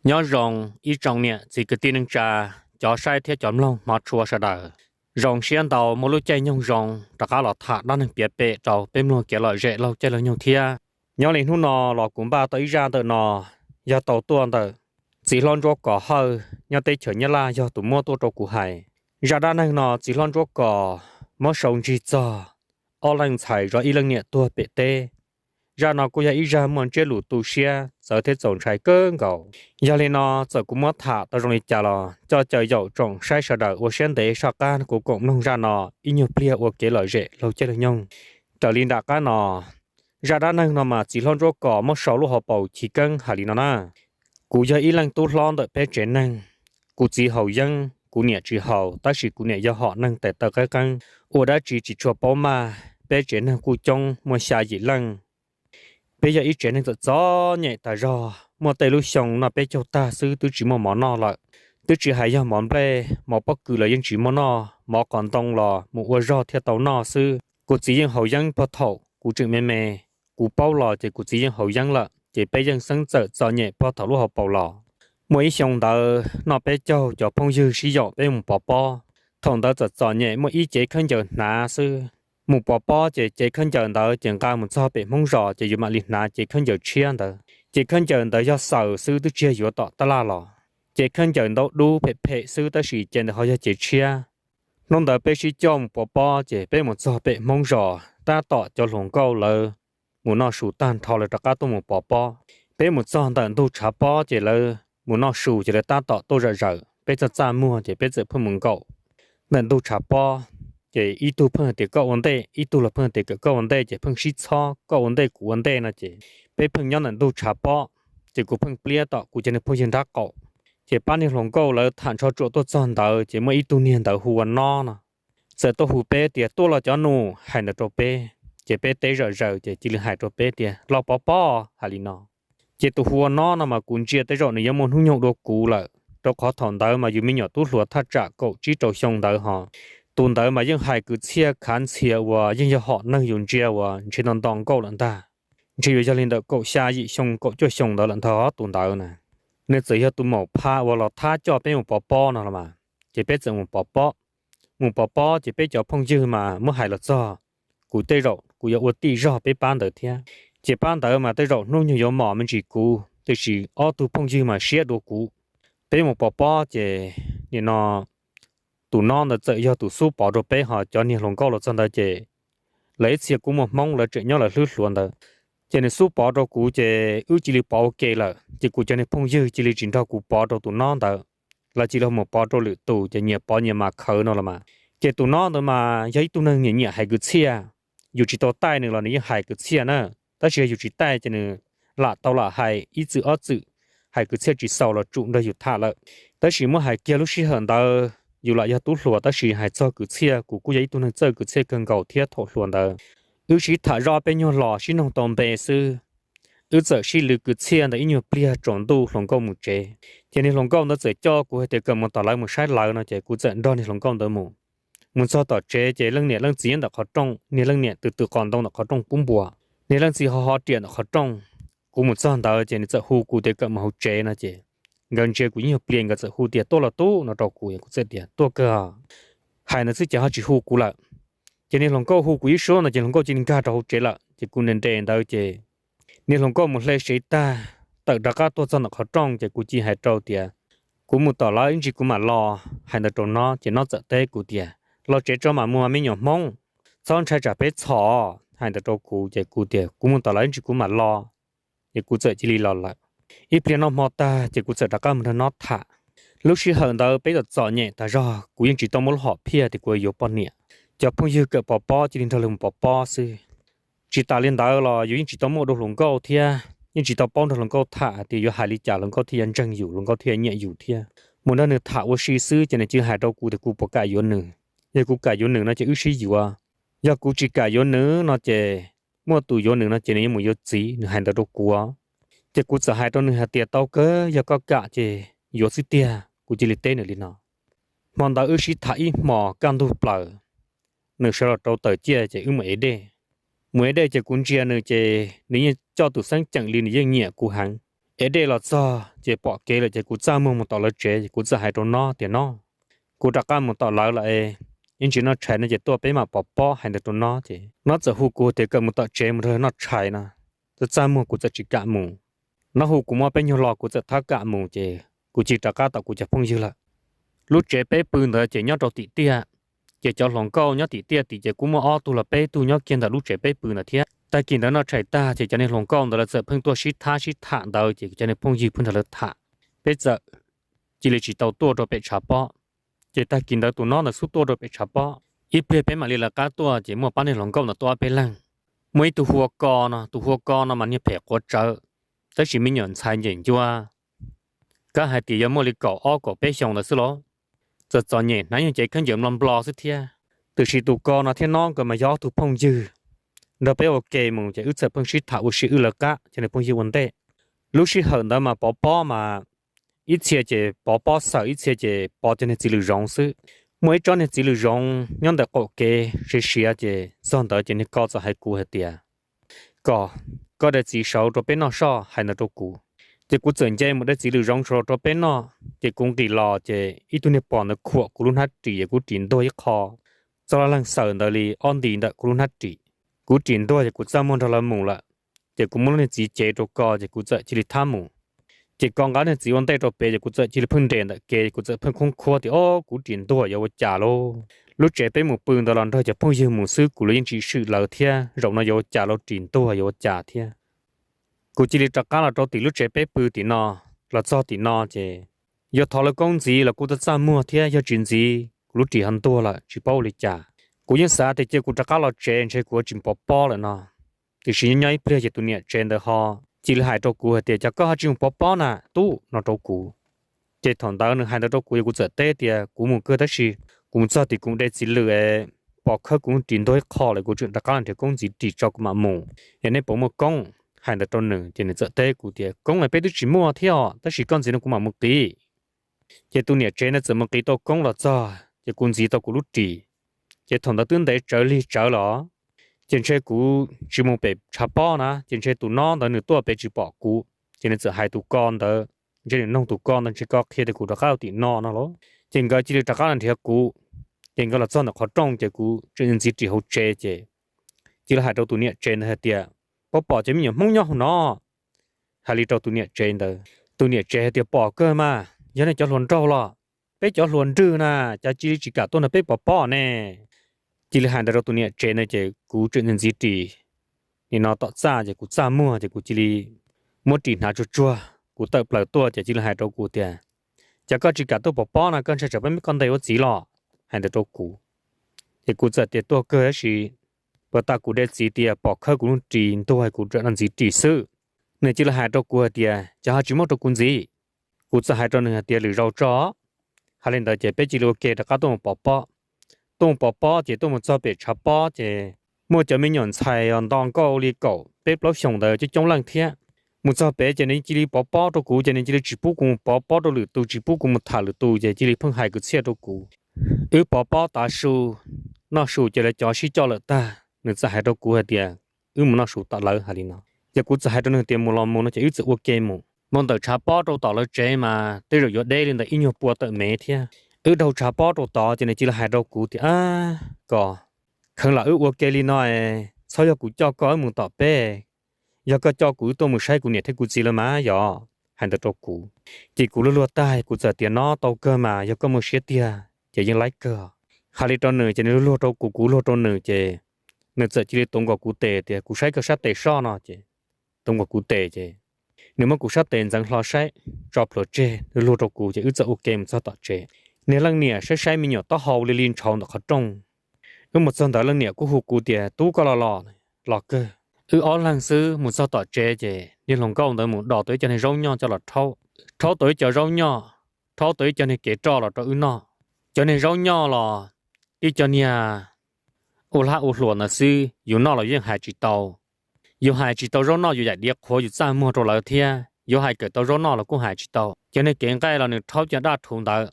nhớ rong ít trong nè chỉ cái tin trà cho sai theo chọn lòng mà chua sa đờ rong xiên tàu một lúc chạy nhung rong tất cả là thả đang được bịa bẹ tàu bên luôn kia là dễ lâu chạy là nhung thia nhớ lên hôm nọ là cũng ba tới ra tới nọ giờ tàu tuôn tới chỉ lon cho cỏ hơi nhớ tới chở nhớ la giờ tụ mua tôi cho cụ hải ra đa năng nọ chỉ lon cho cỏ mất sống gì cho ở lần chạy rồi ít lần nhẹ tua bẹ tê ra nó cũng ý ra muốn chơi lũ tu xe giờ thế trồng trái cơn gạo giờ lên nó giờ cũng mất thả tao rồi trả lo cho trời dậu trồng sai sợ đời ở sen để sao can của cộng nông ra nó ít nhiều bia ở cái lợi dễ lâu chơi được nhung trở lên đã cá nó ra đã năng nó mà chỉ lon rô cỏ mất sáu lúa họ bầu chỉ cân hà lý nó na cụ giờ ít lần tu lon đợi bé trẻ năng cụ chỉ hậu dân cụ nhẹ chỉ hậu ta chỉ cụ nhẹ do họ năng tại tờ cái căng ở đã chỉ cho bao mà bé trẻ năng cụ trong mua xài gì lăng bây giờ ít chuyện nên tự gió nhẹ tại do mà tay lúc xong nó bé cho ta sư tôi chỉ một món nọ lại tôi chỉ hay cho món bé mà bất cứ là những chỉ món nọ mà còn tông là một ô rau theo tàu nọ sư cụ chỉ những hậu dân bắt thầu cụ chừng mẹ mẹ cụ bao lò thì cụ chỉ những hậu dân là chỉ bây giờ sinh trợ gió nhẹ bắt thầu lúc họ bao lò mỗi xong đó nó bé cho phong dư sử dụng bé một bỏ bỏ thằng đó gió nhẹ mỗi ít chế khăn giờ nà sư một bỏ bỏ chỉ khăn chờ đó chẳng cao một sao bị mong rõ chỉ dùng mà lịch nã chỉ khăn chờ chiên đó chỉ khăn chờ đó do sở sư tức chia giữa tọt ta la lò chỉ khăn chờ đó đủ phê sư ta chỉ trên họ chỉ chia nông đó bé chỉ cho một bỏ bỏ chỉ bé một sao bị mong rõ ta tọt cho lồng câu lơ một nó sụt tan thò lại tất cả tôi một bỏ bỏ bé một sao tận tôi trả bỏ chỉ lơ một nó sụt chỉ là ta tọt tôi rợ bé cho cha mua chỉ bé tự phân mừng cậu nên tôi trả bỏ chỉ ít tu phân thì có vấn đề ít tu là phân thì có vấn đề chỉ phân xí cho có vấn đề của vấn đề là chỉ bây phân nhau nên tu trả bỏ chỉ của phân bia tọ của chân phân chân đắc cọ chỉ ban nhiêu lòng câu là thản cho chỗ tôi chọn tờ chỉ mới ít tu niên tờ hùa no nè giờ tôi hùa bé thì tôi là cho nụ hay là cho bé chỉ bé té rồi chỉ là hai cho bé thì lo bỏ hay là nó chỉ tu hùa no nè mà cũng chia tới rồi này giống muốn hung nhục đồ cũ là tôi khó thằng tờ mà dù mình nhỏ tu lúa thắt trả cậu chỉ trâu xong tờ họ tuần tới mà những hai cứ chia khán chia và những họ năng dùng chia và chỉ能当够了ta chỉ有家领导够下一熊够就熊的人头tuần tới nè nên只要tu một pa và là他叫别một bỏ nữa mà chỉ biết dùng một bỏ chỉ biết cho phong dư mà mới hay là do cụ tây rồi cụ yêu tì rồi biết ban được thế chỉ ban được mà tây rồi nông nhiều mỏ mình chỉ cụ thì chỉ ở tu phong dư mà xé đồ cụ biết một bỏ chỉ nên nó tụ non là tự do tụ số bỏ rồi bé họ cho nhiều lòng câu là chân đó chị lấy xe cũng một mong là chuyện nhau là lướt luôn đó cho nên số bỏ rồi cũng chị ước chỉ là bỏ ok là chị cũng cho nên phong dư chỉ là chuyển thao cũng bỏ rồi tụ non đó là chỉ là một bỏ rồi lựa tụ cho nhiều bỏ nhiều mà khởi nó là mà chị tụ non đó mà giấy tụ nâng nhẹ hay cứ xe dù chỉ tao tay nữa là những hay cứ xe nữa ta chỉ dù chỉ tay cho nên là tao là hay ít chữ ở chữ hay cứ xe chỉ sau là trụ đó dù thả lại ta chỉ muốn hay kia lúc xí hơn đó dù lại do tú lúa ta chỉ hay cho cứ chia của cô giấy tu nên chơi cứ chia cần cầu thiết thổ luôn đó ước chỉ thả ra bên nhau lò chỉ nông tôm bè sư ước giờ chỉ lừa cứ chia để nhiều bia trộn tu lòng câu một chế cho nên lòng câu nó sẽ cho của thì cần một tờ lại một sai lại nó chế của trận đó thì lòng câu đó một cho tờ chế chế lưng nhẹ lưng chiến đã khó trong nhẹ lưng nhẹ từ từ còn đông đã khó trong bún bùa nhẹ lưng gì họ tiền đã khó trong của một son đó chế nên sẽ hù của thì cần một hậu chế nó chế gần chơi cũng nhiều tiền cái sự hú tiền to là to nó trâu cũng sẽ tiền to cơ hai nó sẽ chỉ họ chỉ hú cũ lại cho nên lòng câu hú quý số là chỉ lòng câu chỉ nên cả trâu chế lại chỉ cũng nên tiền đâu chế nên lòng câu một lệ sĩ ta tự đặt các tôi cho nó khó trong chỉ cũng chỉ hai trâu tiền cũng một tờ lại chỉ cũng mà lo hai nó trâu nó chỉ nó tự tế cũng tiền lo chế cho mà mua mấy nhỏ mông xong trái trả bé chó hai nó trâu cũng chỉ cũng tiền cũng một tờ lại chỉ cũng mà lo chỉ cũng chỉ li lo lại ít tiền nó mò ta chỉ cũng sợ đặt cam nó thả lúc xí hận đó bây giờ chọn nhẹ ta do cũng chỉ tao muốn họ pia thì cũng yếu bao nhiêu cho phong dư cỡ bỏ chỉ đến thằng lùng bỏ sư chỉ ta liên đó là yếu chỉ tao muốn đồ lùng câu thia nhưng chỉ tao bao thằng lùng câu thả thì yếu hai lý trả lùng câu thia anh chân yếu lùng câu thia nhẹ yếu thia muốn nó nữa thả qua xí sư cho nên chưa hai đâu cụ thì cụ bỏ cả yếu nữa giờ cụ cả yếu nữa nó chỉ ước xí yếu à giờ cụ chỉ cả yếu nữa nó chỉ mua tủ yếu nữa nó chỉ nên một yếu gì nữa hai đâu cụ á chỉ cú sợ hai trong nửa tiệt tao cơ giờ có cả chỉ yếu sĩ tiệt cú chỉ lịch tên nữa đi nó mòn tao ước sĩ thấy mò can thu bờ nửa sau đó tao tới chia chỉ ước mấy đây chỉ cuốn chia nửa chỉ nếu như cho tụi sáng chẳng liền như nhẹ cú hàng เอเดลซอเจปอเกเลยเจกูจ้ามึงมาต่อละเจกูจะให้ตัวนอเตียนอกูตะการมาต่อแล้วละอินจินอใช้ในเจตัวไปมาปอปอให้ตัวนอเจนอจะหูกูเตก็มาต่อเจมเธอนอใช้นะจะจ้ามึงกูจะจิกะมึงนอหูกูมาเป็นยลอกูจะทักกะมึงเจกูจิตะกาต่อกูจะพุ่งยืละลูกเจไปปืนเธอเจยอดตัวติเตียเจจะหลงเก้ายอดติเตียติเจกูมาอ้อตัวละไปตัวยอดเกียนแต่ลูกเจไปปืนนะเทียแต่กินแล้วนอใช้ตาเจจะในหลงเก้าแต่ละเจเพิ่งตัวชิดท่าเดาเจจะในพุ่งยืพุ่งทะเลท่าไปเจจิเลจิเตาตัวตัวเป็ดชาปอเจตากินแล้วตัวนอนน่ะสู้ตัวตัวเป็ดชาปออีเปลี่ยนไปมาเลยละก้าตัวเจมัวป้าในหลงเก้าน่ะตัวไปลังมวยตัวหัวกอนะตัวหัวกอนะมันเนี่ยแผลกดเจอแต่สิไม่หย่อนชายหญิงจัวก็หายตียมัวเลยก่ออ้อก่อไปชงน่ะสิล้อจะจอเนี่ยนั่นยังเจขันเหยิมลำบลอสิเทียตัวสิตัวกอนะเทียน้องก็มาย่อตัวพงยือเราไปโอเคมึงจะอึดจะพงชิดถาอุชิอึละกะจะในพงยือวันเต้ลูกชิเหินได้มาป้อมา一切这宝宝少，一切这宝的那几路容事，每张那几路容，让的国家是需要这上到这那高子还顾还点，高的至少都变那少还能都顾，这古真这没得几路容说都变那，这工地老这一度那帮的苦，古伦他地古顶多一靠，做了人上到里安定的古伦他地，古顶多这古咱们到了木了，这古木那几节都高，这古在这里他木。chỉ còn cái này chỉ vấn đề cho bé thì cũng chỉ là phân đèn đấy, cái cũng chỉ phân không khoa thì cũng tiền đua yêu trả lô, lúc trẻ bé một bưng đó là thôi chỉ phong yêu một sư cũng lấy chỉ sự lợi thia, rồi nó yêu trả lô tiền đua yêu trả thia, cũng chỉ là tất cả là cho tỷ lúc trẻ bé bưng thì nó là cho thì nó chứ, yêu thọ là công gì là cũng tất mua thia, yêu chuyện gì lúc chỉ hơn đua là chỉ bao lấy trả, cũng như sao thì chỉ cũng tất cả là chuyện chỉ cũng chỉ bỏ là nó, thì chỉ nhảy bây giờ tụi nhảy chuyện đó họ chỉ là hai trâu cú thì chắc có hai chuyện bỏ nè tu nó trâu cú chỉ thằng đó nữa hai trâu cú cũng rất tệ thì cũng một cái đó là cũng cho thì cũng để chỉ lừa bỏ khơi cũng tiền đôi khó lại cũng chuyện đặc biệt thì cũng chỉ cho cũng mà mù hiện nay bỏ một công hai trâu nữa thì nó rất tệ cũng thì công này bây giờ chỉ mua theo但是công gì nó cũng mà một tí chỉ tu nhảy trên nó chỉ một cái tao công là cho chỉ cũng gì tao cũng lúc chỉ thằng đó tương đối trở lo trên xe cũ chỉ một bể chả bỏ na trên xe tụ non đó nửa tua bể chỉ bỏ cũ trên này chỉ hai tụ con đó trên này nông tụ con đó chỉ có khi thì cũ đã cao thì non nó lo trên cái chỉ là các anh thì cũ trên cái là cho nó khó trông chỉ cũ trên chỉ hậu chế chỉ là hai đầu tụ nhẹ trên hay tiệt bỏ chỉ mình mong nhau nó hai đầu tụ nhẹ trên đó tụ nhẹ trên tiệt bỏ cơ mà giờ này cho luồn trâu lo bé cho luồn trừ na chỉ cả tuần là bé bỏ nè chỉ là hàng đầu tụi nhẹ trên này chỉ cú chuyện nhân gì thì nó tạo ra chỉ cú ra mua chỉ cú chỉ là mua tiền nào chua cú tập lại tua chỉ là hàng đầu cú tiền chỉ có chỉ cả tôi bỏ na con sẽ trở bên con đây có gì lo hàng đầu cú chỉ cú giờ tiền tua cơ là bỏ ta cú để gì tiền bỏ khơi cú tiền tôi hay cú chuyện nhân gì thì sự này chỉ là hàng đầu cú tiền chỉ hai chỉ một đầu cú gì cú giờ hàng đầu này tiền lười rau chó hai lần đó chỉ biết chỉ là ok đã cả tôi bỏ东宝这东做别茶包这，莫就没人菜啊，当高里高，别老熊的这种冷天，莫做别这你这里宝都古，这你这里只不过宝都里都只不过莫塔里都这这里碰海个车都古，有宝大树，那树这里叫是叫了大，你这海都古还点，有莫那树大楼还里呢，这古这海都那点莫老莫那就有这我给莫，莫到茶包都到了这嘛，对着有带领的音乐播的每天。ở đầu trà bó đầu tỏ cho nên chỉ là hai đầu cũ thì có không là ở ok li nói sao giờ cũ cho có một tỏ bé giờ có cho cũ tôi một sai cũ nhẹ thế cũ gì là má giờ hai đầu cũ chỉ cũ lúa tai cũ giờ tiền nó tàu cơ mà giờ có một xe tiền chỉยังlấy cơ hai li tròn nửa cho nên lúa đầu cũ lúa tròn nửa chỉ nửa giờ chỉ tông vào cũ tệ thì cũ sai cái sát tệ so nó chỉ tông vào cũ tệ chỉ nếu mà cũ sát tệ rằng lo sai drop lo chỉ lúa đầu cũ chỉ ước giờ ok mà sao tỏ chỉ nếu lần nè sẽ sai mình nhỏ tao hậu lên tròn được khó trông, một số đó lần nè cũng hụt cú tiền tú có lò cơ, ở lần xưa một số tọt chế nên lòng câu tới một đỏ tới cho nên rau nho cho là thau tới cho rau nho, thau tới cho nên kẻ trò là cho nó, cho nên rau nho là đi cho nè, ô luồn là xưa, dù nó là những hai chỉ tàu rau nho dù vậy điệp khó dù xa mua rồi là thia, dù hai cái tàu rau nho là cũng hai chỉ tàu, cho nên kẻ cái là nè thau cho đa thùng đó.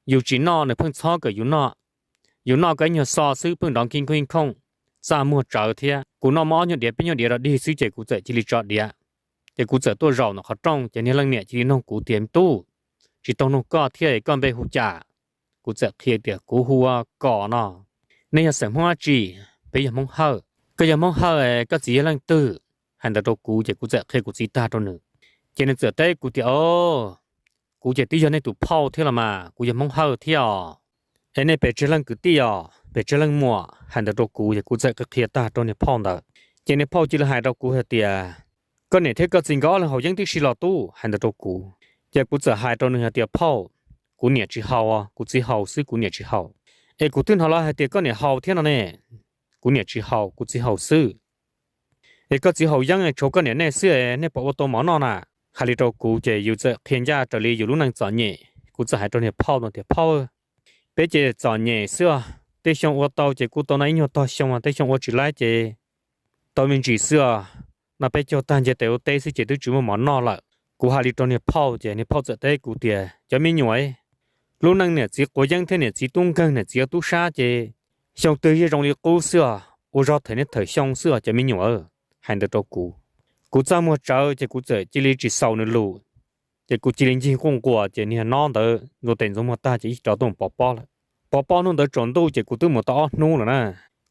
Dù chỉ nó này phân cho cái dù nó cái nhiều so sứ phân đóng kinh không ra mua trở thế cú nó mò nhiều địa bên nhiều địa là đi xứ chế cú dậy chỉ lý chọn địa จะกูเจอตัวเราเนาะเขาต้องจะเนี่ยลังเนี่ยจีน้องกูเตรียมตู้จีต้องน้องก็เที่ยก่อนไปหูจ่ากูเจอเที่ยเดียวกูหัวก่อเนาะในยามหัวจีไปยามมองเฮาก็ยามมองเฮาก็จีลังตื้อหันแต่ตัวกูจะกูเจอเที่ยกูจีตาตัวหนึ่งจะเนี่ยเจอได้กูเดียวกูจะตีจนในตู้เผาเที่ยละมากูยามมองเฮาเที่ยวไอ้เนี่ยไปเจริญกูเที่ยวไปเจริญมัวหันแต่ตัวกูจะกูเจอก็เที่ยตาตัวเนี่ยพ่อเด้อจะเนี่ยพ่อจีละหายตัวกูเตียก็เนี่ยเท่ากับจริงก็เลยเขายังที่ชิลาตู้หันตัวกูจะกูจะหายตัวนึงเดียวพ่อกูเนี่ยจีเฮากูจีเฮาซื้อกูเนี่ยจีเฮากูตื่นเขาละเดียวก็เนี่ยเฮาเท่านั้นเองกูเนี่ยจีเฮากูจีเฮาซื้อก็จีเฮายังโชก็เนี่ยซื้อเนี่ยปวดตัวหมอนอนฮาริโตกูจะอยู่จะเพียงจะจะเลยอยู่รุ่นนั้นจอนเนี่ยกูจะหายตัวเนี่ยพ่อตัวเดียวพ่อเป๊ะจะจอนเนี่ยซื้อแต่ช่วงว่าตัวจะกูตัวนั้นยังตัวช่วงแต่ช่วงว่าจีไล่จะตัวมันจีซื้อ那被叫单就都得是就都专门忙闹了，กูหาลิตรเนี่ย泡着เนี่ย泡着ได้กูเดียจะไม่หน่วยลูกนั่งเนี่ยจีกูยังเท่าเนี่ยจีตุ้งกันเนี่ยจีตู้ซาเจ像对于容易故事我绕头เนี่ย头相似จะไม่หน่วยหัน到กูจำว่าเจ้าจะกูจะจี里จี少呢路จะกูจีลิงจีคงกว่าจะเนี่ยนอนเด้อกูแต่งสมมติจะอีก找动宝宝了宝宝弄得转度จะกู都没到นู่了呢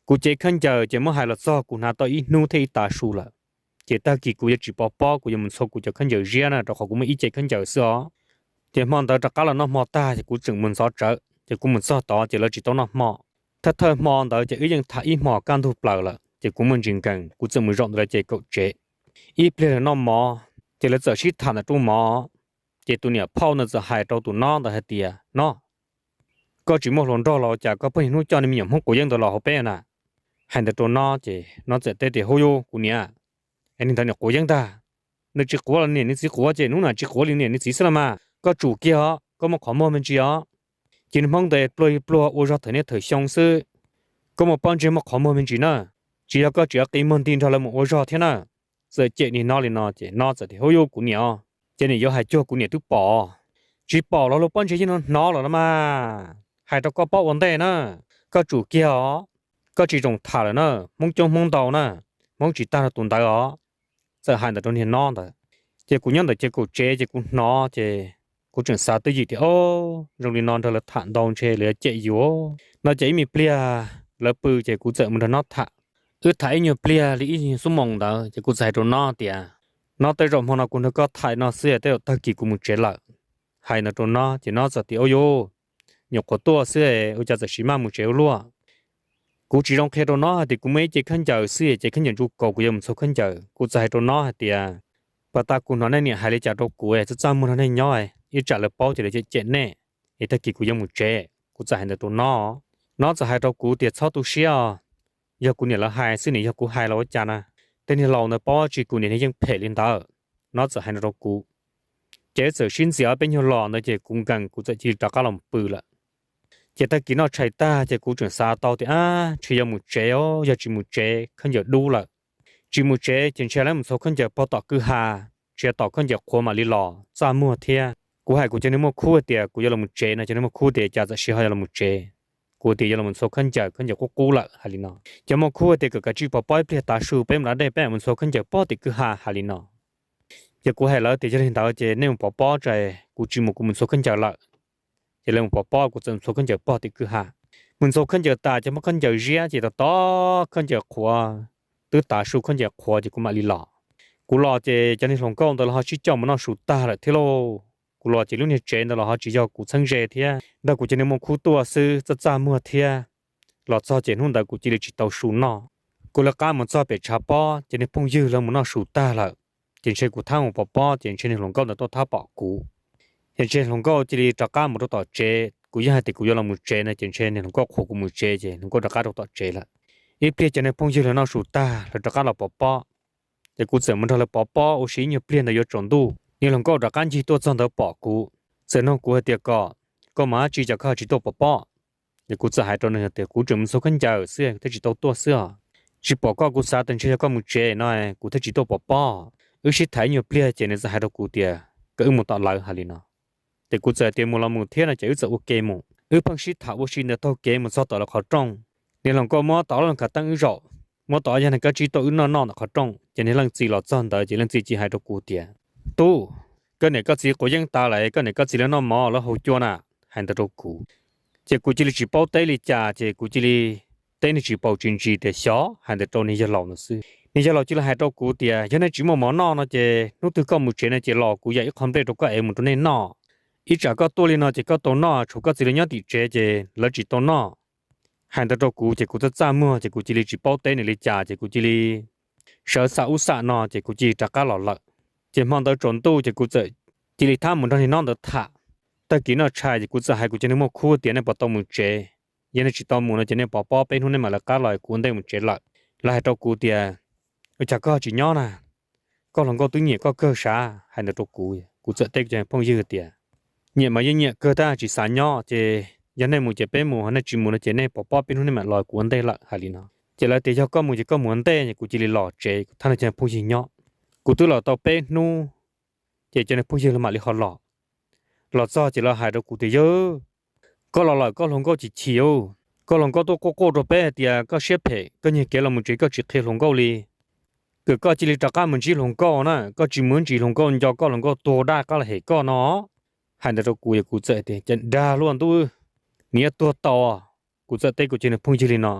กูเจขันเจอจะไม่หายละซ้อกู拿到อีนู่ที่ตาสู了เจตากีกูจะจีปอกูยังมันโซกูจะขันเจอเรียนะแต่เขากูไม่อีเจขันเจอซ้อเจมันแต่จากการละน้ำมอตาจะกูจึงมันซ้อเจอจะกูมันซ้อต่อจะเราจีต้องน้ำมอถ้าเธอมองแต่จะยังถ่ายหมอการถูกเปล่าละจะกูมันจริงกันกูจะมือรองเลยเจกูเจอีเปลี่ยนน้ำมอจะเราจะชิดฐานตัวหมอเจตัวเนี่ยพ่อเนี่ยจะหายตัวตัวน้องแต่เดียเนาะก็จีมองหลงรอเราจากก็เพิ่งนู้นจอนี่มีอย่างพวกกูยังตัวเราเขาเป็นน่ะหันแต่ตัวน้องเจน้องจะเตะหัวโยกูเนี่ยอันนี้ตอนนี้กูยังตานึกจีกัวแล้วเนี่ยนึกจีกัวเจนู้นน่ะจีกัวเลยเนี่ยนึกจีสละมาก็จูเกี่ยวก็มาขอมอมันจีอ๋อจีนมองแต่ปลอยอุจจาระเนี่ยเธอช่องซื้อก็มาปั้นจีมาขอมอมันจีน่ะจีก็จีก็มันดินทอละมันอุจจาระเท่านั้นเจเจนี่น้อเลยน้อเจน้อจะที่หัวโยกูเนี่ยเจนี่ยอหายจ้วกูเนี่ยทุกปอจีปอแล้วเราปั้นจีนี่น้อแล้วมาหายตัวก็ปอวันเดนะก็จูเกี่ยวก็จีจงถ่าเลยนะมงจงมงดาวนะมงจีตาตุนตาอ๋อจะหันแต่ตัวนี้นอนแต่เจ้ากูยังแต่เจ้ากูเจ้ากูนอเจ้ากูจึงสาตัวยี่ที่โอ้โรงเรียนนอนเธอละฐานดองเชเหลือเจ้าอยู่น่าจะมีเปลี่ยแล้วปืนเจ้ากูเจอมันนอถะถ่ายอยู่เปลี่ยหรือสมองเด้อเจ้ากูใส่ตัวนอเดียนอแต่รอมพอนากูนึกก็ถ่ายนอเสียแต่ตะกี้กูมุเจละให้นอตัวนอเจ้านอจะที่โอ้ยหยกตัวเสียอุจจาระชิมามุเจลัวกูchỉ trong khi đó nó thìกูไม่จะขึ้นเจอเสียจะขึ้นอย่างจูกกูยังไม่ชอบขึ้นเจอกูจะให้ตัวน้อเดียปตากูนอนเนี่ยหายเลยจากตัวกูจะจำมันให้ย่อยอีจ่าเลยป้อจะเลยจะเจ็บแน่ไอ้ตะกี้กูยังไม่เจ็บกูจะให้ตัวน้อจะให้ตัวกูเดียชอบตัวเชียวอยากกูเนี่ยละหายซึ่งเนี่ยอยากกูหายแล้วจ้านะแต่เนี่ยเราเนี่ยป้อจีกูเนี่ยยังเพลินต่อน้อจะให้ตัวกูเจ๊เสือชิ้นเสียเป็นยังหล่อเนี่ยเจ๊กูกันกูจะจีตะการลำปืนละเจ้าตะกี้น้อใช้ตาเจ้ากูจึงซาต่อที่ชียมุเจโออยากจิมุเจขันจะดูละจิมุเจจึงเชื่อแล้วมันเขาขันจะพอต่อคือหาเชื่อต่อขันจะขวมาลีหล่อซามัวเทียกูให้กูจะนึกว่าคู่เดียกูจะลงมุเจนะจะนึกว่าคู่เดียจะจะเชื่อให้ลงมุเจกูเดียลงมันเขาขันจะกูละฮาลินอจะมาคู่เดียกับจีปปอยเปลี่ยนตาชูเป็นมาได้เป็นมันเขาขันจะป้อติคือหาฮาลินอจะกูให้แล้วเดี๋ยวจะเห็นดาวเจเนี่ยมันป้อใจกูจิมุกูมันเขาขันจะละจะเรื่องป้อกูจะส่งขึ้นจากป้อติคือหามันส่งขึ้นจากตาจะมาขึ้นจากเรียจะต่อขึ้นจากขวาตื้อตาสูขึ้นจากขวาจะกูมาลีหล่อกูรอจะในหลงก้องแต่เราชี้จ้องมันเอาสูตาละเทโลกูรอจะรู้เนี่ยเจนแต่เราชี้จ้องกูชั้นเจเทียแต่กูจะในมองคู่ตัวซื้อจะจ้ามัวเทียหลอดซอเจนหุ่นแต่กูจะเลยจิตเอาสูนอกูละก้ามันซอเป็ดชาป้อจะในพงยื้อแล้วมันเอาสูตาละเจนเชกูท่าของป้อเจนเชในหลงก้องแต่ตัวท่าปอกกูเห็นเช่นหลวงก็จะได้จักการมุดต่อเจกูยังให้ติกูยอมมุดเจนะเห็นเช่นหลวงก็ขวกูมุดเจเจหลวงก็จักการต่อเจละอีเปลี่ยนจะในพงยืนแล้วน่าสูตาแล้วจักการเราป้อแต่กูเสริมมันทะเลป้อโอชิเนี่ยเปลี่ยนแต่ยศจนดูนี่หลวงก็จักการจีตัวจนเดาป้อกูเสริมน้องกูให้เตียก็มาจีจะเข้าจีตัวป้อเดี๋ยวกูจะหายตัวนึงเดี๋ยวกูจะมันสู้ขึ้นเจอเสื้อถ้าจีตัวเสื้อจีป้อก็กูสาตันเชื่อก็มุดเจน้อยกูถ้าจีตัวป้อชิถ่ายเนี่ยเปลี่ยนเจเนี่ยจะหายตัวกูเตียก็มุดต่อเลยฮาลินาแต่กูจะเตรียมมูลมุเทียนจะจะโอเคมั้งพังชิถาวชินเดตัวเกมมันสอดต่อแล้วเขาจ้องเนี่ยหลังก็มัวต่อหลังก็ตั้งรอมัวต่อยังก็จีตัวอื่นนอนเขาจ้อง จะในลังจีหลอดซ่อนแต่จะลังจีจีให้ตกูเตียตู้ก็เนี่ยก็จีกูยังตาไหลก็เนี่ยก็จีแล้วน้องหมอแล้วหัวจวนอ่ะให้ตกูเจกูจีลิจีเป้าเตลิจ่าเจกูจีลิเตนี่จีเป้าจินจีเตช้อให้ตัวนี้จะหลอกหนังสือนี่จะหลอกจีละให้ตกูเตียยันในจีหมอนอนะเจนู้ตัวก็มุเชนเจหลอกกูอยากคอมเพลตตัวก็เอ็มตัวนี้นออีจากก็ตัวลีนอเจก็ตัวนอชูก็จีเลยยันติเจแล้วจีตัวนอให้ตัวกูเจกูจะจ้ามัวเจกูจีลิจีเป้าเตนี่ลิจ่าเจกูจีลิเสือสาวอุตสาหนอเจกูจีจากก็หลอกละเจมองตัวจนตู้เจกูจะจีลิท่ามุนตอนนี้นอนตัวท่าแต่กินเอาชายเจกูจะให้กูจะนึกว่าคู่เตียในปตมุเจยันในจีตอมูนเจในปอเป็นหุ่นในมาละก้าลอยกูได้มุเจละแล้วให้ตัวกูเตียจากก็จีย้อนน่ะก็หลงก็ตัวเนี่ยก็เกิดช้าให้ตัวกูจะเต็กใจพงยืดเตียเนี่ยมาเนี่ยเกิดได้จีสานย่อเจยันในมุเจเป็นมุให้ในจีมุนเจในปอเป็นหุ่นในมาลอยกูได้ละฮาลีนาเจแล้วเตียก็มุเจก็มุนเต้กูจีลิหล่อเจท่านจะพงยืดย่อกูตัวหล่อต่อเป็นนู่เจจะในพงยืดละมาลิฮอลหล่อซ้อเจแล้วหายตัวกูเตียเยอะก็หล่อก็หลงก็จีเฉียวก็หลงก็ตัวโก้ตัวเป้เตียก็เชฟเพก็เนี่ยเกลมุเจก็จีเทหลงก็ลีก็ก็จิลิตะก้ามันจีหลงก็นะก็จิเหมือนจีหลงก็ยอก็หลงก็ตัวได้ก็เหก็เนาะหันแต่ตัวกูจะเตะจะด่าล้วนตัวเนี่ยตัวต่อกูจะเตะกูจะเนี่ยพุ่งจิลิเนาะ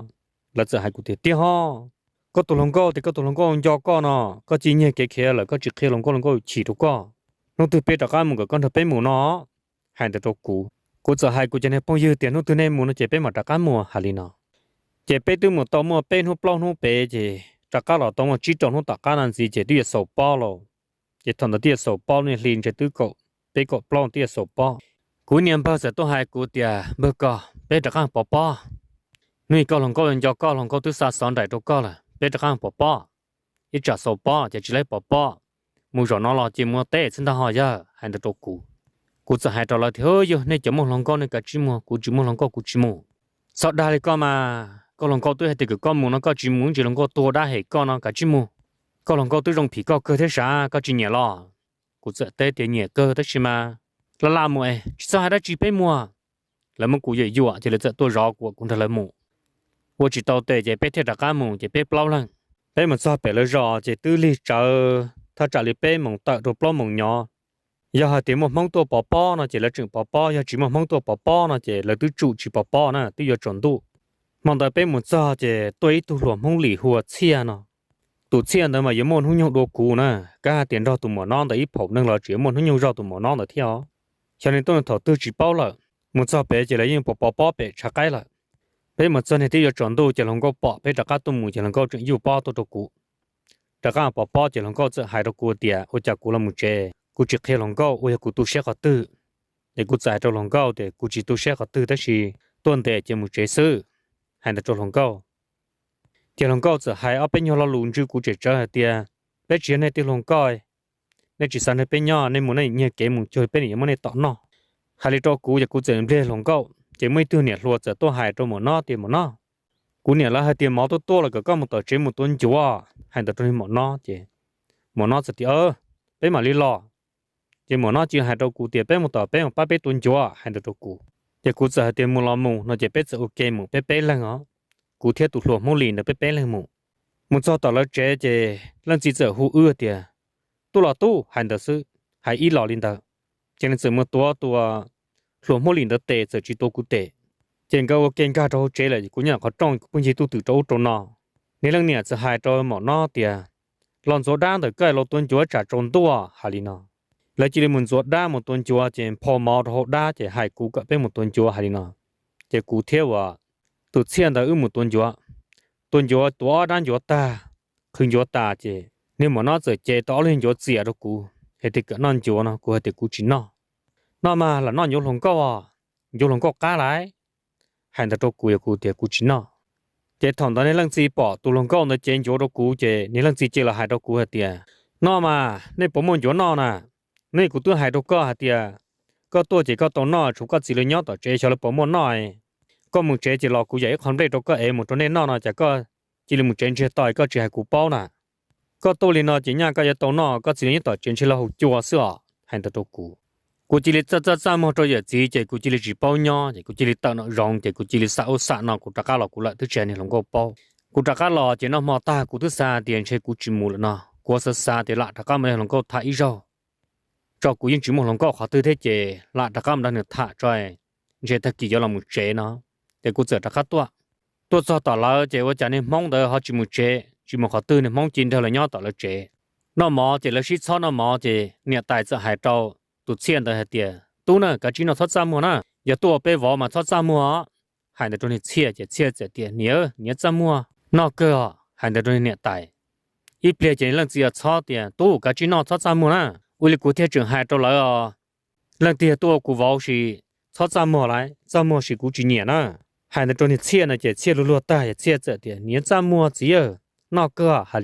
แล้วจะให้กูเตะเตี้ยฮอก็ตัวหลงก็แต่ก็ตัวหลงก็ยอก็เนาะก็จีเนี่ยเกะแล้วก็จิเคหลงก็ฉีดทุกก็น้องตัวเป็ดตะก้ามันก็เธอเป็นหมูเนาะหันแต่ตัวกูจะให้กูจะเนี่ยพุ่งยืดเตี้ยน้องตัวเนี่ยหมูน่ะเจ็บเป็นหมดตะก้าหมูฮาลีเนาะเจ็บเป็นตัวหมูต่อหมูเป็นหัวปล้องหัวเป๋เจจากการเราต้องมาจีจงหัวตาการนั่นสิเจที่จะสอบป้อเราจะทำที่จะสอบป้อเนี่ยลินจะตื้อก็ไปก็ปล้องที่จะสอบป้อกูเนี่ยพอจะต้องให้กูเดียเมื่อก็ไปจากการป้อนี่ก็หลงก็ยังยอก็หลงก็ตื้อสาสอนได้ตัวก็ละไปจากการป้ออีจะสอบป้อจะจีเลยป้อมูจอนอเราจีมัวเตะซึ่งถ้าหอยาให้ตัวกูจะให้ตัวเราเถอะอยู่ในจมูกหลงก็ในกระจิมัวกูจิมัวหลงก็กูจิมัวสอดได้เลยก็มาก็ลองก็ตัวให้ติดก็มูนก็จิมุนจะลองก็ตัวได้ให้ก็นะก็จิมูก็ลองก็ตัวตรงผีก็เกิดที่啥ก็จิเนี่ยล่ะกูจะเตะเตียเนี่ยเกิดที่ใช่ไหมแล้วลามวยจะให้ได้จีไปมัวแล้วมันกู也有啊จะเลยจะตัวรอกูกูทะเลมู我知道对จะไปเทศกาลมูจะไปเปล่าลังไปมันซอไปเลยรอจะตื้อลิเจอถ้าจะลิไปมงตัดตัวเปล่ามงยออย่าหาเตียมมองตัวป้อนะจะเลยจึงป้ออย่าจีมองตัวป้อนะจะเลยตื้อจู่จีป้อนะตื้ออย่าจนตู้มองแต่เป็นหมดซาเจตัวตัวหลวมห้องหลีหัวเชียเนาะตัวเชียนแต่มาอย่ามองหุ่นยนต์ดูกูนะก็เตียนเราตัวหมอนอนแต่อีผมนั่งรอเจียมองหุ่นยนต์เราตัวหมอนอนแต่เที่ยวฉะนั้นต้องถอดตัวจีเป้าละหมดซาเป๋จะเลยยิ่งป้อเป๋ชักไกละเป็นหมดซาในที่จะจนตัวจะลงก็ป้อเป็นตะก้าตัวหมูจะลงก็จะอยู่ป้อตัวกูตะก้าป้อจะลงก็จะหายตัวกูเดียโอจากกูละมุเจกูจะเคลงก็โอ้ยกูตัวเชี่ยก็ตื้อเด็กกูจ่ายตัวลงก็เด็กกูจีตัวเชี่ยก็ตื้อแต่ชีต้นเด็กจะมุเจซื้อให้ตัวหลงเก้าเดี๋ยวหลงเก้าจะให้เอาเป็นยอเราลุนจูกูจะเจอเดียเป็นเชียในตัวหลงเก้าในจิตสันในเป็นยอในหมู่ในเนี่ยเกมุจอยเป็นอย่างมันในต่อเนาะหายตัวกูจะกูจะเรียนหลงเก้าจะไม่ตัวเนี่ยรัวจะตัวหายตัวหมดเนาะเตียหมดเนาะกูเนี่ยละให้เตียหมอตัวแล้วก็มันต่อเจมุตัวจัวให้ตัวนี้หมดเนาะเจหมดเนาะจะเตียเป็นมาลีลอเจหมดเนาะจีให้ตัวกูเตียเป็นมันต่อเป็นป้าเป็นตัวจัวให้ตัวกูจะกูจะเตรียมมูลมูน่าจะเป็นจะโอเคมูเป๊ะๆเลยเหรอกูเทียบตัวหลวงมูลีนเป๊ะๆเลยมูมูจะต่อแล้วเจ๊เรื่องจีจะหูเดียตัวละตู้หันเดซื้อหายอีหล่อลินเดอเจนจะมือตัวหลวงมูลีนเดเตะจะจีตัวกูเตะเจนก็โอเคก็โตเจ๊เลยกูเนี่ยเขาจ้องปุ่นจีตัวตื่นโตนอในเรื่องเนี่ยจะหายตัวหมอนอเดียหลอนโซด้านแต่ก็เราตัวจัวจัดจนตัวฮาลีนาแล้วจีเลยมุนสวดได้หมดตัวจัวเจนพอมาโหได้จะหายกูก็เป็นหมดตัวจัวฮารินาจะกูเที่ยวว่าตัวเชียนแต่หมดตัวจัวตัวด้านจัวตาขึ้นจัวตาเจเนี่ยมันน่าจะเจต่อเรื่องจัวเสียแล้วกูเหตุก็นั่นจัวนะกูเหตุกูจินน่ะน่ามาละนั่นยกหลงก็ว่าโยลงก็ก้าไรหันแต่ตัวกูอยากกูเดียกูชินน่ะเจถอนตอนนี้เรื่องจีปอตัวลงก็ในเจนโยตัวกูเจนี่เรื่องจีเจละหายตัวกูเดียน่ามาในผมมันโยน่ะนะนี่กูตัวหายตัวก็เดียก็ตัวเจก็ตัวน่ะชุกก็จีเลยย่อต่อเจชอลผมมันน้อยก็มึงเจจีหลอกกูใหญ่คอนเรตตัวก็เอมึงตัวนี้น่ะนะจะก็จีเลยมึงเจนเชต่อยก็จะให้กูเป้าน่ะก็ตัวลีน่ะจีเนี่ยก็จะตัวน่ะก็จีเลยต่อเจนเชละหูจัวเสือหันแต่ตัวกูจีเลยจะมาตัวอย่างจีเจกูจีเลยจีเป้าย่อเจกูจีเลยตั้งน่ะรองเจกูจีเลยสาวสาวน่ะกูตะก้าหลอกกูละทุกเจนี่หลงก็เป้ากูตะก้าหลอกเจน่ะมาตากูทุกสาเดียนเชกูจีมูละน่ะ của sơ xa thì lại đã có mình lòng câu thả ý rồi cho cú yên chỉ một lòng câu khó tư thế chế lại đã có mình được thả rồi chế thật kỳ cho là một chế nó để cú giờ đã khát tua cho tỏ là chếว่าจะnên mong đợi họ chỉ một chế chỉ một khó tư nên mong chín theo là nhau tỏ là chế nó mò chế là shit nó mò chế nhà tài sẽ hại trâu tụt xiên tới hết tiền tu nữa cái chỉ nó thoát ra mua nè giờ tua bê vỏ mà thoát ra mua hại được trong chia chế tiền nhớ ra mua nó cơ hại được trong nhà tài ít bia chế lần gì cho tiền tu cái chỉ nó thoát ra mua nè uli cụ thể trường hại trâu lại lần tiền tua cụ vào thì thoát ra mua lại ra mua thì cụ chỉ nhẹ nè hại được trong chia này chia lúa tài chia tiền nhớ ra mua gì nó cơ hại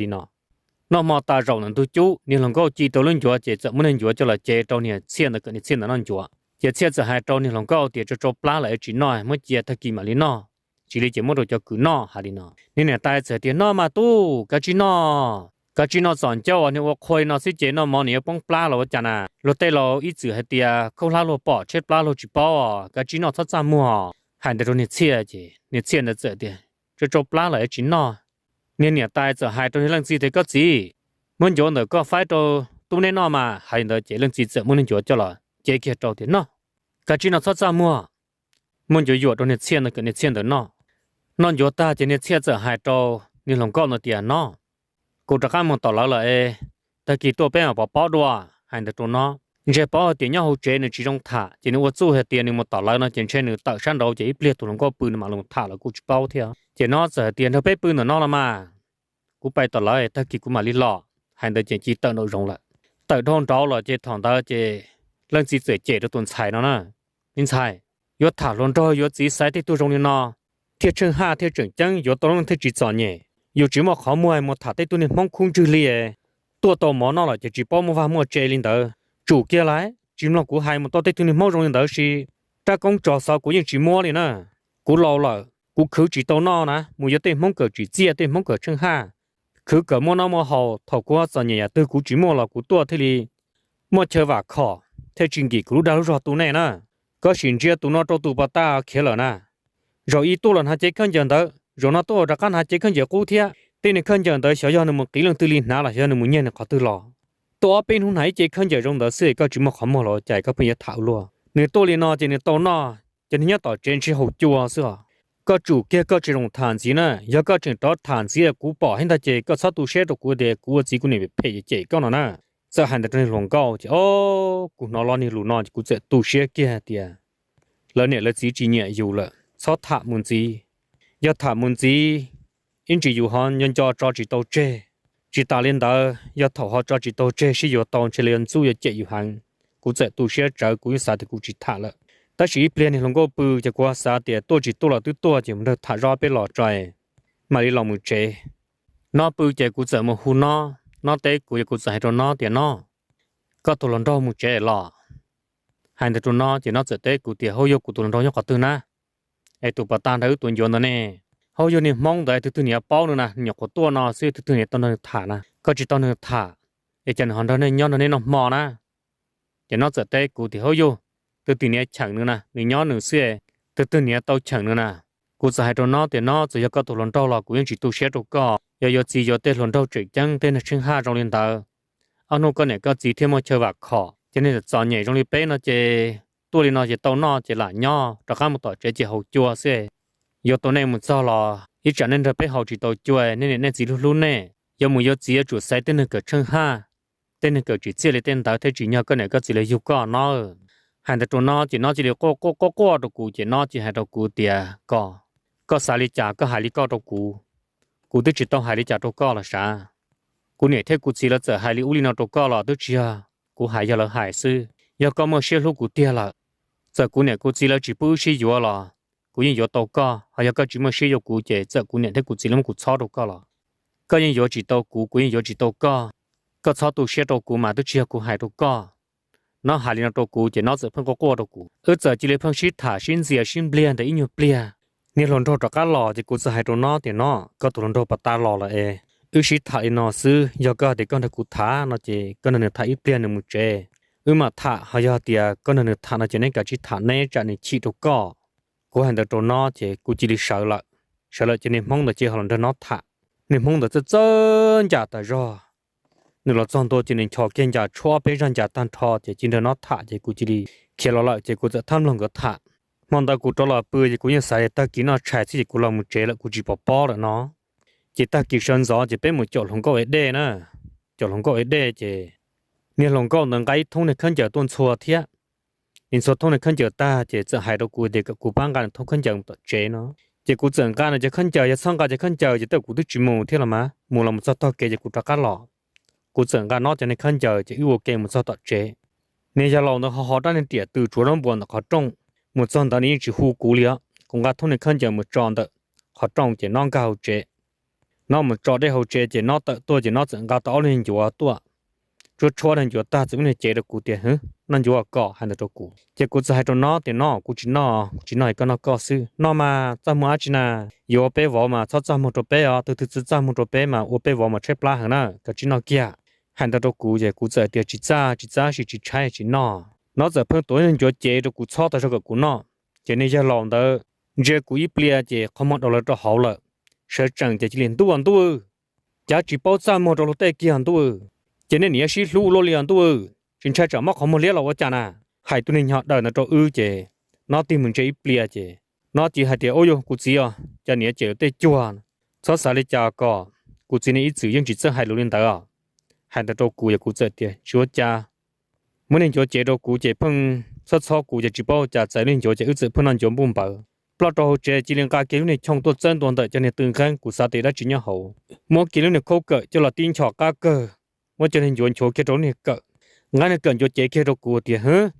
nó mà ta rộng nên tôi chú nên lòng câu chỉ tàu lên chúa chỉ muốn lên chúa cho là chế trâu này xiên được cái xiên là non chúa chỉ xiênจะhai trâu nên lòng câu thì cho trâu plá lại chỉ nói mới chỉ thật kỳ mà lý nó chỉ lấy chỉ muốn đồ cho cứ nó hà lý nó nên là tai sẽ tiền nó mà tu cái chỉ nó chọn cho nên ว่า khôi nó sẽ chế nó mà nhiều bông plá rồi chả nè rồi tay nó ít chữ hay tiền không lá rồi bỏ chết plá rồi chỉ bỏ cái chỉ nó thoát ra mua hành được rồi nên xiên được sẽ tiền cho trâu plá lại chỉ nó nên nhà tài giờ hai trong những lần gì thì có gì muốn chỗ nữa có phải đâu tu nên nó mà hai nữa chỉ lần gì giờ muốn chỗ cho là chỉ kia trâu thì nó cái chuyện nó thoát ra mua muốn chỗ chỗ trong những tiền là cái những tiền đó nó chỗ ta chỉ những tiền giờ hai trâu nên lòng con nó tiền nó cô ta muốn tỏ là ta kỳตัวเป็นbỏ đua hai nữa nó chỉ bỏ tiền nhau hỗ trợ nên chỉ trong thả chỉ nếu tôi hết tiền nên một tỏ nó chỉ trên nữa tạo sản đầu chỉ biết tụi nó có bự mà lòng thả là cô chỉ bao theo chỉ nó giờ tiền theo bếp bự nó là mà cú bay tỏ lại ta kỳ cú mà lý lọ hành được chỉ tự nội dung lại tự thôn đó là chỉ thằng ta chỉ lần chỉ chỉ được tuần xài nó nè nên xài yếu thả luôn rồi yếu chỉ xài thì tôi dùng nó thiết chân ha thiết chân chân yếu tôi thiết chỉ chọn nhỉ yếu chỉ mà khó mua một thả tới tôi nên mong khung chữ liề tua tàu mỏ nó là chỉ bao mua vào mua chơi lên đó chủ kia lại chỉ là cú hai một tôi tôi nên mong dùng đó thì ta cũng cho sao cú những chỉ mua liền nè cú lâu rồi cú khử chỉ tàu nó nè mua yếu tên mong cờ chỉ chia tên mong cờ chân ha khử cờ mua nó mua hậu thầu qua giờ nhẹ từ cú chỉ mua là cú tua thế thì mua chơi vả khó thế chính kỳ cú đào rồi tụ này nè có chuyện chia tụ nó cho tụ bà ta kia rồi nè rồi ít tụ lần hai chế khăn dần đó rồi nó tụ ra căn hai chế khăn dần cú thia tên này khăn dần đó xóa do nó một kỹ lượng tư liên nào là do nó một nhân là khó tư lò tụ ở bên hôm nay chế khăn dần trong đó xưa có chỉ một khó mua rồi chạy có bây giờ thảo luôn nếu tụ liên nó chỉ nên tụ nó chỉ nên nhớ tỏ trên chỉ hậu chua xưa có chủ kia có chỉ dùng thản gì nè, giờ có chỉ đó thản gì cú bỏ hết ta chỉ có sát tu xe đồ cú để cú chỉ cú này bị phê chỉ có nó nè, giờ hành được trên lòng cao chỉ cú nó lo này lù nó cú sẽ tu xe kia tiệt, lần này là chỉ nhẹ dù là sát thả muốn gì, giờ thả muốn gì, in chỉ dù hắn nhân cho chỉ tàu chơi, chỉ ta lên đó giờ thầu họ cho chỉ tàu chơi chỉ dù tàu chỉ lên su giờ chạy dù hắn, cú sẽ tu xe trở cú sao thì cú chỉ thả了。ta chỉ plan thì lòng có bự cho qua xa thì tôi chỉ tôi là tôi chỉ muốn được thả ra bên lò trời mà đi lòng một chế nó bự chỉ cũng sợ một hun nó té cũng sợ cho nó thì nó có tôi lần đó một chế lò hai đứa nó chỉ nó sợ té cũng thì hôi của tôi lần đó nhóc từ na ai tụi bà ta thấy tụi nhon đó nè hôi này mong đợi tụi nhẹ bao nữa nè nhóc của tôi nó xưa tụi nhẹ tôi nó thả nè có chỉ tôi nó thả ai chẳng hoàn đó này nhon đó này nó mò nè chỉ nó sợ té cũng thì hôi từ này chẳng nữa nè, người nhỏ nữa xưa, từ này tao chẳng nữa nè, cô sẽ hay cho nó thì nó chỉ có tụi lần đầu là cũng chỉ tu sửa được có, giờ chỉ giờ tên lần đầu chỉ chẳng tên là sinh ha trong liên tờ, anh nó cái này có chỉ thêm một chơi vặt khó, cho nên là chọn nhảy trong liên bé nó chỉ tôi liên nó chỉ tao nó chỉ là nhỏ, rồi cả một tỏi chỉ hậu chua xưa, giờ tụi này một sao là ít chẳng nên là bé hậu chỉ tao chua nên chỉ luôn nè, giờ một giờ chỉ chủ sai tên là cái sinh ha, tên là cái chỉ chia lên tên tao thấy chỉ nhau cái này có chỉ là yêu có nó hành được nó chỉ được có đồ cũ chỉ nó chỉ hành đồ cũ tiệt có xài lý trả có hải lý có đồ cũ tôi chỉ tao hải lý trả đồ có là sao cũ này theo cũ chỉ là giờ hải lý u lý nào đồ có là tôi chỉ cũ hải giờ là hải sư giờ có một xe lúc cũ tiệt là giờ cũ này cũ chỉ là chỉ bự xí vừa là cũ những vừa đồ có hay giờ có chỉ một xe vừa cũ chỉ giờ cũ này theo cũ chỉ là một cũ sáu đồ có là có những vừa chỉ đồ cũ những vừa chỉ đồ có sáu đồ xe đồ cũ mà tôi chỉ cũ hải đồ có nó hài liên đầu cũ chỉ nó sẽ phân có đầu cũ ở giờ chỉ lấy phân shit thả xin dìa xin blia để nhiều blia nên lần đầu cho cá lò thì cũ sẽ hài đầu nó thì nó có tụi lần đầu bắt ta lò là ở shit thả nó xứ giờ có để con được cũ thả nó chỉ con được thả ít blia được một chế mà thả hay giờ thì con được thả nó chỉ nên cả shit thả này trả nên chỉ đầu có cũ hành đầu nó thì cũ chỉ đi sợ lại cho nên mong là chỉ họ lần đầu nó thả nên mong là chân giả tại rồi นึเราจ้องตัวจินชอเกนจะชัวไปรันจะตันทอจะจินเดนอทะจะกูจิลีเขียนละจะกูจะทำลงก็ทะมันตากูตลอดปืนจะกูยังใส่ตากินน่าใช้ที่กูลองมุเจแล้วกูจีปอปอแล้วเนาะจะตากิชันซอจะเป็นมุจอลงก็เด้นะจอลงก็เด้จะเนี่ยลงก็能该通的看着顿错贴你说通的看着大จะจะหายตัวกูเด็กกูบ้างกัน通看着ตัวเจเนาะจะกูจังการจะ看着จะ上个จะ看着จะตัวกู都จีมูเท่าละมั้ยมูเรามุจะต่อเกจะกูตะกันหรอกูจังการนอกจากใน看着จะอยู่เกมุจะต่อเจเนี่ยจะลองเนาะ好好的呢点对主人不能好重มุจอนตอนนี้จะหูกูเลียคงกาทุนในขั้นจะมุจอนเตอขอจ้องจะน้องก้าวเจน้องมุจอได้เขาเจจะน้องเตอตัวจะน้องจังกาต่อเรียนอยู่ตัวจุดชัวร์นั่นอยู่ตาจะไม่ได้เจดกูเดียฮะนั่นอยู่ก่อหันตัวกูจะกูจะให้ตัวน้องแต่น้องกูจีน้อยก็น้องก็ซื้อน้องมาจำมาจีน่าอยู่ไปวอมาชอบจำมุตัวเป้อะตัวที่จำมุตัวเป้มาโอไปวอมาเช็ดปลาหันน่ะก็จีน้องเกียหันตัวกูจะกูจะเดียจีจ้าสิจีใช้จีน้องnó giờ phân tối nên cho chế được cụ cho ta cho cái cụ nó chế nên giờ lòng đó giờ cụ ít bia chế không mất đâu là cho hậu了sợ chẳng chế chỉ liền tu ăn tu giá chỉ bao trăm một đâu tệ kia ăn tu chế nên nhớ xí lú lô liền tu chính xác chẳng mắc không một liệt là what chả hai tu nên họ đời nó cho chế nó tìm mình chế ít bia chế nó chỉ hai tiền ôi yo cụ chỉ à cho nhớ chế tệ chua cho sao lại chả có cụ chỉ nên ít sử dụng chỉ cho hai lú liền đó hai ta cho cụ ya cụ chế tiền chúa cha mỗi年就接到古节碰，说操古节直播加在年就接一直碰到就不饱，不知道这几年家给你冲多真多的，叫你等看古啥的了真好。莫给你口个就了顶桥家个，我叫你就求给到你个，俺那个就接给到古的哼，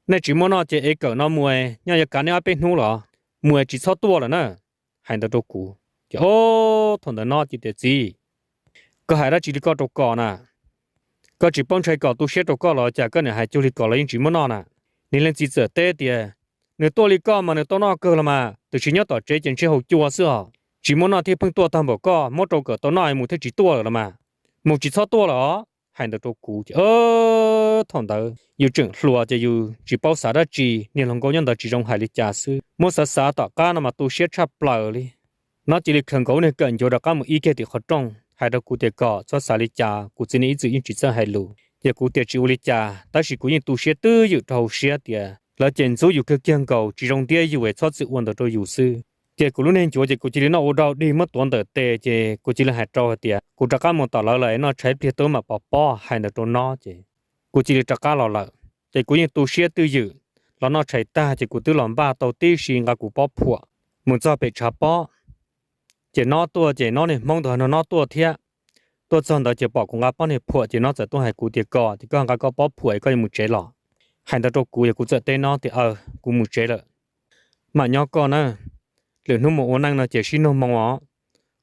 那只莫那接一个那么哎，人家干那边努了，么只操多了呢，还得到古，就哦，同的那就得知，个还得只个到个呢。ก็จีป้องใช้ก่อตู้เช็ดตัวก็รอจากก็เนี่ยหายจุลิก่อแล้วยังจีมันนอนน่ะนี่เล่นจีเจอเต้เดียเนื้อตัวลิก็มาเนื้อตัวนอกเกินละมาตัวชิ้นยอดต่อเจจนเชี่ยวจัวเสื้อจีมันนอนที่เพิ่งตัวทำบอกก็มดตัวเกิดตัวน้อยหมูที่จีตัวละมาหมูจีชอบตัวเหรอหายตัวกูถอนเตออยู่จึงหลัวจะอยู่จีเป้าสาระจีเนี่ยหลงก็ยันต่อจีจงหายลิจ่าซื้อมดสาต่อก้านามาตู้เช็ดชับเปล่าเลยน้าจีลิขังเขาเนี่ยเกินอยู่ดอกก้ามืออีเกติขดจงhai đầu cụ tiệt cọ cho xả lý trà cụ chỉ nên giữ chỉ cho hai lù giờ cụ tiệt chịu lý trà ta chỉ cụ những tu sửa tư dự đầu sửa tiệt là chân số dự cơ kiêng cầu chỉ trong tiệt dự về cho sự ổn định cho dự sư giờ cụ lúc nên chúa giờ cụ chỉ nên ở đâu đi mất tuần đời tệ giờ cụ chỉ là hai trâu tiệt cụ trả cá một tờ lại nó trái tiệt tới mà bỏ hai đầu trâu nó giờ cụ chỉ là trả cá lại giờ cụ những tu sửa tư dự là nó trái ta giờ cụ tư làm ba tàu tê xì ngã cụ bỏ phụa muốn cho bị trả bỏ chỉ nó tua chỉ nó này mong đợi nó tua thiệtตัวจอนเดี๋ยวจะบอกของเราป้อนเนี่ยผัวจะน้องจะต้องให้กูเดียก่อที่ก็งก็ป้อผัวก็ยังมุเจหรอหันตัวกูอย่ากูจะเต้นน้องที่กูมุเจเลยมาย่อก่อนนะหรือนุ่มโอนั่งนะเจชิโนมองอ๋อ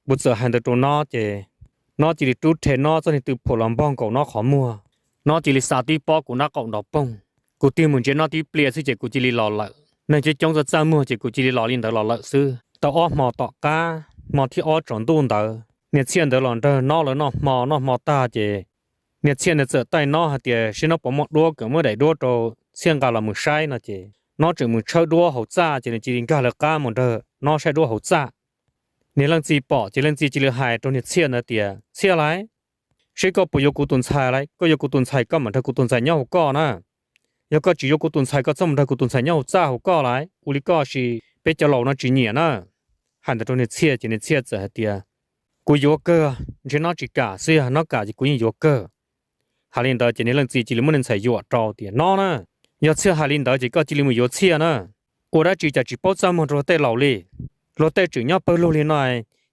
บุษหันตัวน้องเจน้องจิริตูเทน้องจะนี่ตัวผัวลำบ้องกับน้องขอมัวน้องจิริสาตีป้อกูน้ากับดอกป้องกูตีมุเจน้องที่เปลี่ยนสิเจกูจิริหล่อเลยในเจจงจะจ้ามัวเจกูจิริหล่อลินเดอหล่อเลยซื้อต่ออ้อหมอต่อกาหมอที่อ้อจอนตูนเดอเนี่ยเชียนเดอหลอนเดอน้อเลยน้อหมอตาเจเนี่ยเชียนเดอเจอใต้น้อฮะเดียชินอปมอดัวก็เมื่อใดดัวโตเชียนกาละมือใช้นะเจน้อจึงมือเชิดดัวหัวจ้าเจเนี่ยจีริงกาละกาหมดเดอน้อใช้ดัวหัวจ้าเนี่ยลังจีปอเจลังจีจิเลหายตัวเนี่ยเชียนนะเดียเชียไรใช้ก็ปุยกูตุนชายไรก็ยกูตุนชายก็เหมือนเธอกูตุนชายเน่าก็นะแล้วก็จียกูตุนชายก็จำเธอกูตุนชายเน่าจ้าหัวก็ไรอุลิก็ชีเป็นจะหลอกนะจีเนี่ยนะหันแต่ตัวเนี่ยเชียเจเนี่ยเชียเจอเดียกูโยเกอร์จะนอกจิกาเสียนอกกาจะกูยังโยเกอร์ฮาลินเดอร์จะในเรื่องจีลิมันใส่โยจอเดียนอนะยอดเสียฮาลินเดอร์จะก็จิลิมันโยเสียนะกูได้จีจะจีป้อจำมันโรเตเหล่าเลยโรเตจึงยอดเปิดโลเลยหน่อย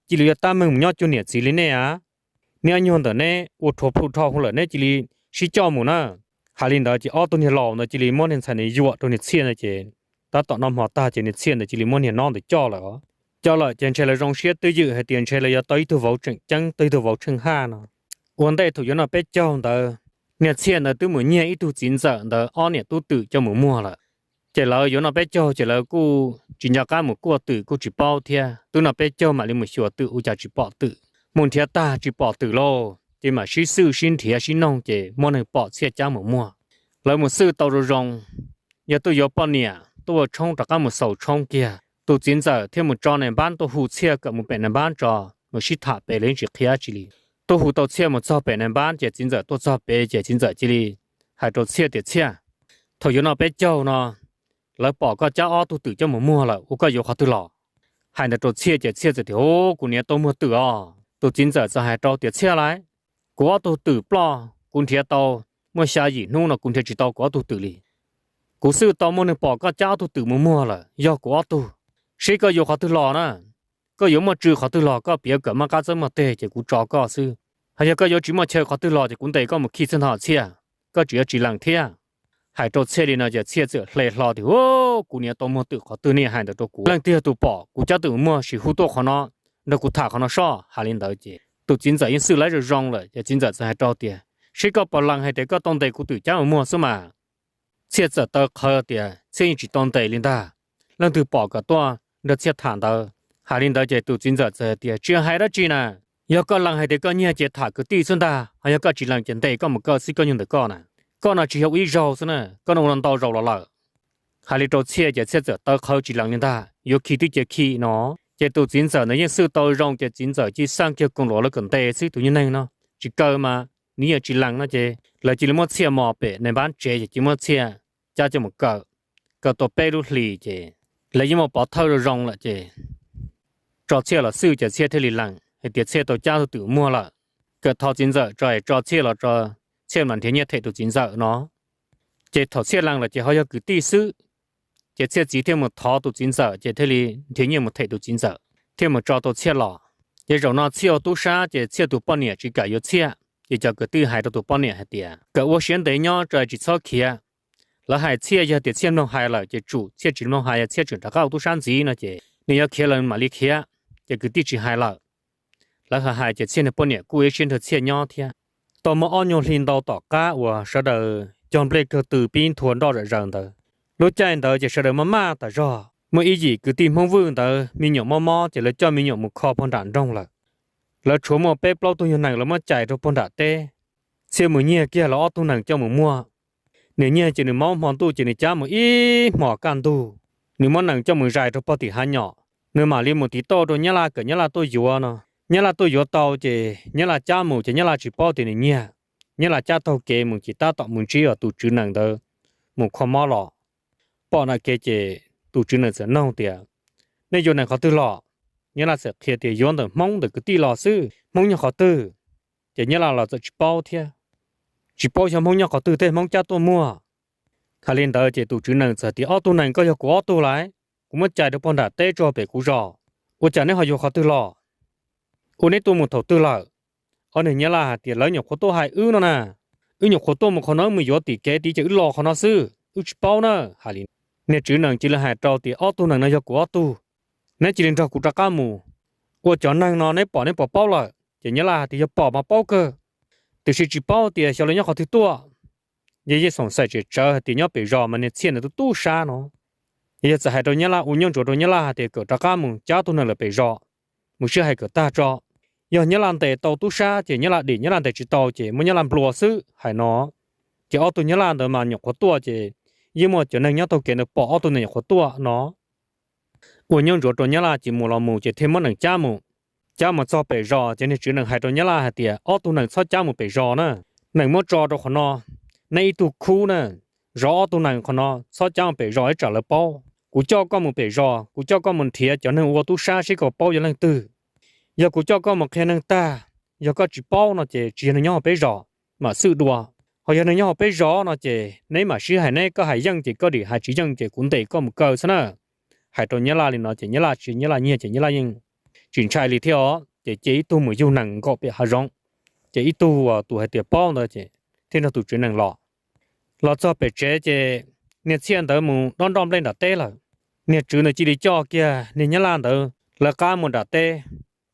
จิลิตามึงยอดจุเนี่ยจิลิเนี่ยเนี่ยยอนเดอร์เนี่ยอุทพูทอหัวเนี่ยจิลิชิจอมูนะฮาลินเดอร์จะอ้อตัวเนี่ยหล่อนะจิลิมันใส่ในโยตัวเนี่ยเสียนะเจตาต่อน้ำหัวตาจะเนี่ยเสียนะจิลิมันเนี่ยนอนแต่จ่อแล้วcho lại trên chơi là rong xiết tư dự hay tiền chơi là tới từ vào trận trắng tới từ vào trận ha nó vấn đề thủ nó bé cho đó nhà xe là từ mỗi nhà ít tu chín giờ đó ở nhà tu tự cho mỗi mua là chơi là nó bé cho chơi là cô chỉ nhà cá một cô tự cô chỉ bao thia tu nó bé cho mà lên một số tự u chỉ bỏ tự muốn thia ta chỉ bỏ tự lo chỉ mà sĩ sư xin thia xin nông chỉ muốn này bỏ xe cha mỗi mua lại một sư tàu rồi rong nhà tôi có bao nhiêu tôi trong tất cả một sầu trong kiaตัวจินจะเที่ยวมุจอในบ้านตัวหูเชี่ยกับมุเป็นในบ้านจอมุชิถาไปเล่นจิตเทียจิลี ตัวหูตัวเชี่ยมันชอบไปในบ้านเจจินจะตัวชอบไปเจจินจะจิลีให้ตัวเชี่ยเดียเชี่ยถอยอยู่นอไปเจ้าเนาะแล้วปอก็เจ้าอ้อตัวตื่นเจ้าหมูมัวละกูก็อยู่เขาตัวหล่อให้ในตัวเชี่ยเจเชี่ยจะเดี๋ยวกูเนี่ยตัวมัวตื่นอ่ะตัวจินจะให้ตัวเดียเชี่ยไรกูอ้อตัวตื่นปลอกูเทียตัวเมื่อชายีนู่นน่ะกูเทียจิตตัวกูอ้อตัวตื่นเลยกูซื้อตัวมันในปอก็เจ้าตัวตื่นมัวละยอกูอ้อตัว谁个有好多老呢？个有么知好多老个别个么干这么对，就กู找个是，还有个有只么车好多老就กู对个么起身好车，个只要只两天，还做车的呢就车子来老的哦，กูเนี่ย多么对好多年还得做กู，两天都包，กู家都么是好多可能，那กู他可能少，还领导节，都今早因事来就让了，就今早才找的，谁个不让还得个当地กู对家么是嘛？车子到考的，车一直当地领导，两头包个多。được xét thẳng đó, hai linh đó chỉ tụ chính giờ thì chưa hay đó chi nè, giờ có lần hay để có nhiều chỉ thả cứ tí xuống ta, hay có chỉ lần trên đây có một cái sĩ có những được con nào chỉ học ít rau thôi nè, con nào làm tàu rau là, hai linh đó chia chỉ xét giờ tao khâu chỉ lần nhân ta, giờ khi tí chỉ khi nó, chỉ tụ chính giờ này những sự tàu rau chỉ chính giờ chỉ sang kia cùng lúa là cần tệ xí tụ như này nó, chỉ cơ mà, nếu chỉ lần nó chỉ là chỉ một chia mỏ bể, nên bán chế chỉ một chia, cha chỉ một cái tổ bể lúc lì chỉ. Lấy nhưng mà bỏ thâu rồi rong lại chứ, trò chơi là sư chỉ chơi thế lì lằng, hay tiệt chơi tổ cha tự mua lại, cái thâu chính giờ rồi trò chơi là trò chơi mình thế nhất thể tổ chính giờ nó, chỉ thâu chơi lằng là chỉ họ cứ tí sư, chỉ chơi chỉ thêm một thâu tổ chính giờ, chỉ thế lì thế nhất một thể tổ chính giờ, thêm một trò tổ chơi lọ, chỉ rồi nó chơi tổ sa chỉ chơi tổ bao nhiêu chỉ cả yếu chơi, chỉ cho cái tư hai tổ bao nhiêu hay tiệt, cái ô xuyên đấy nhau rồi chỉ sau kia. là hai chia giờ để xem nó hai là chỉ chủ chia chỉ nó hai chia chuyển ra cao tu san gì nó chỉ nếu kia lần mà đi kia chỉ cứ đi chỉ hai là hai chỉ xem được bao nhiêu cuối xem được xem nhau thế tao mà ăn nhiều liền đào tỏ cá và sau đó chọn lấy cái từ pin thuần đó rồi rằng đó lúc chạy đó chỉ sau đó mà ta rõ mà ý gì cứ tìm không vương đó mình nhổ mò chỉ là cho mình nhổ một kho phong đạn trong là chỗ mà bé bao tôi này là mà chạy trong phong đạn tê xem một nhia kia là ô tô này cho một mua nếu như chỉ nên mong tu chỉ nên trả một ít mỏ can tu nếu mong năng cho một dài cho bao tỷ hai nhỏ nếu mà liên một tí to rồi nhớ là tôi vừa nó nhớ là tôi vừa tàu chỉ nhớ là trả một chỉ nhớ là chỉ bao tỷ này nhớ là trả tàu kê một chỉ ta tạo một chỉ ở tu chữ năng đó một kho mỏ lọ bao là kê chỉ tu chữ năng sẽ nông tiền nên giờ này khó tư lọ nhớ là sẽ thiệt thì yon được mong được cái tí lọ sư mong như khó tư chỉ nhớ là chỉ bao thiệt chỉ bao giờ mong nhau có tư thế mong cha tôi mua, khai lên đó chỉ tụ chữ năng giờ thì ô tô này có hiệu quả tôi lại, cũng mất chạy được bọn đã tê cho về cú rò, ô chả nên họ dùng khó tư lò, ô nên tôi một thầu tư lợ, ở này nhớ là tiền lấy nhiều khó tôi hay nó nè, nhiều khó tôi một khó nói 10 tỷ kế tí chữ lò khó nó sư, chỉ bao nữa, khai lên, nên chữ năng chỉ là hai trâu thì ô tô này nó hiệu quả tôi, nên chỉ lên trâu cú trắc cá mù, ô chả năng nó nên bỏ bao lại, chỉ nhớ là thì bỏ mà bao cơ. từ chỉ bao tiền sau đó nhớ họ thứ tua, giờ sống sai chỉ chờ thì nhớ bị rò mà nên tiền là tu sa nó, giờ sẽ hay đồ nhớ là uống chỗ đồ nhớ là thì cỡ trắc cá mùng cháu tu này là bị rò, một số hay cỡ ta rò, giờ nhớ làm để tàu tu sa chỉ nhớ là để nhớ làm để chỉ tàu chỉ muốn nhớ làm lúa sư hay nó, chỉ ô tô nhớ làm để mà nhọc khó tua chỉ, giờ mà cho nên nhớ tàu kia nó bỏ ô tô này nhọc khó tua nó, uống chỗ đồ nhớ là chỉ mua là mua chỉ thêm món năng cha mùng. Cháu mà cho bể rò cho nên chỉ năng hai đôi nhớ là hai tiệt, ô tô năng cho cháu một bể rò nè, năng mua rò đâu khó nó, nay tụ khu nè, rò ô tô năng khó nó, cho cháu một bể rò ấy trả lời bao, cú cho con một bể rò, cú cho con một thiệt cho nên ô tô xa sẽ có bao giờ năng từ, giờ cú cho con một khe năng ta, giờ có chỉ bao nó chỉ năng nhau bể rò, mà sự đùa, họ giờ năng nhau bể rò nó chỉ, nếu mà sĩ hải này có hải dân chỉ có để hải chỉ dân chỉ cũng để có một câu thế nè, hải đôi nhớ là thì nó chỉ nhớ là nhiều chỉ nhớ là nhưng chuyển trai lý theo chỉ tu mới dùng năng gọi bị hạ rong chỉ tu hay tiệp bao nữa chỉ thế nó tu chuyển năng lọ cho bị chế chỉ nhiệt chiến đó mu đom lên đặt tê là nhiệt chữ này chỉ để cho kia nhiệt nhớ lan đó là cá một đặt tê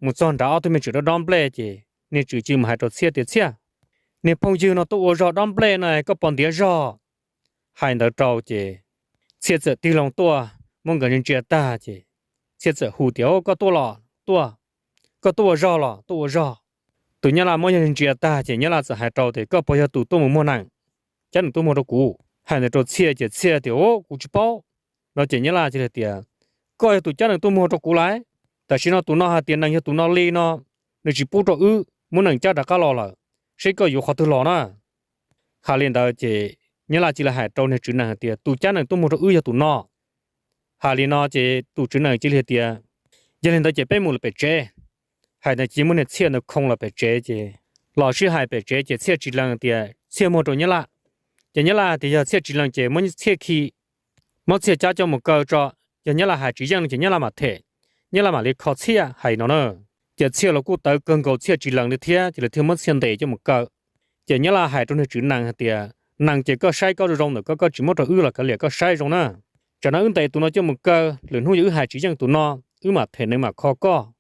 một son đá tôi mình chữ đó đom lên chỉ nhiệt chữ chỉ mà hai đợt xe tiệt xe nhiệt phong chữ nó tu ở đom lên này có bọn đĩa rò hai đợt trâu chỉ xe tự đi lòng tua mong gần như ta chỉ xe tự hủ tiếu có tua lọ có tua rò lọ tua rò tụi nhớ là mỗi nhân chia ta chỉ nhớ là sẽ hai trâu thì có bao giờ tụi tôi muốn mua năng chắc là tôi mua đâu cũ hai người trâu chia thì cũ chỉ bao nó chỉ nhớ là chỉ là tiền coi tụi chắc là tôi mua đâu cũ lại tại sao tụi nó tiền năng tụi nó li nó chỉ bút trâu มื้อนึงจ้าตะกะรอละใช้ก็อยู่ขอตุรอนะคาเล่นดาเจเนี่ยละจิละหายตรงในจุดนั้นเตียตูจ้านึงตุ้มมุอื้อตุนอฮาลีนอเจตูจุดนั้นจิเลเตียยันเล่นดาเจไปมุลเปเจหายในจิมื้อเนี่ยเสียนคงละเปเจเจ老师还被这切质量的切莫中你啦，这你啦的要切质量这么切去，莫切家教莫高着，这你啦还只样这你啦嘛贴，你啦嘛哩靠切还喏呢，这切了古到更高切质量的贴，这了贴莫现代就莫高，这你啦还中的只能的，能这个晒高的中的个只莫着了个了个晒中呢，这那代ตัว就莫高，人后有还只样ตัว喏，有嘛贴能嘛靠高，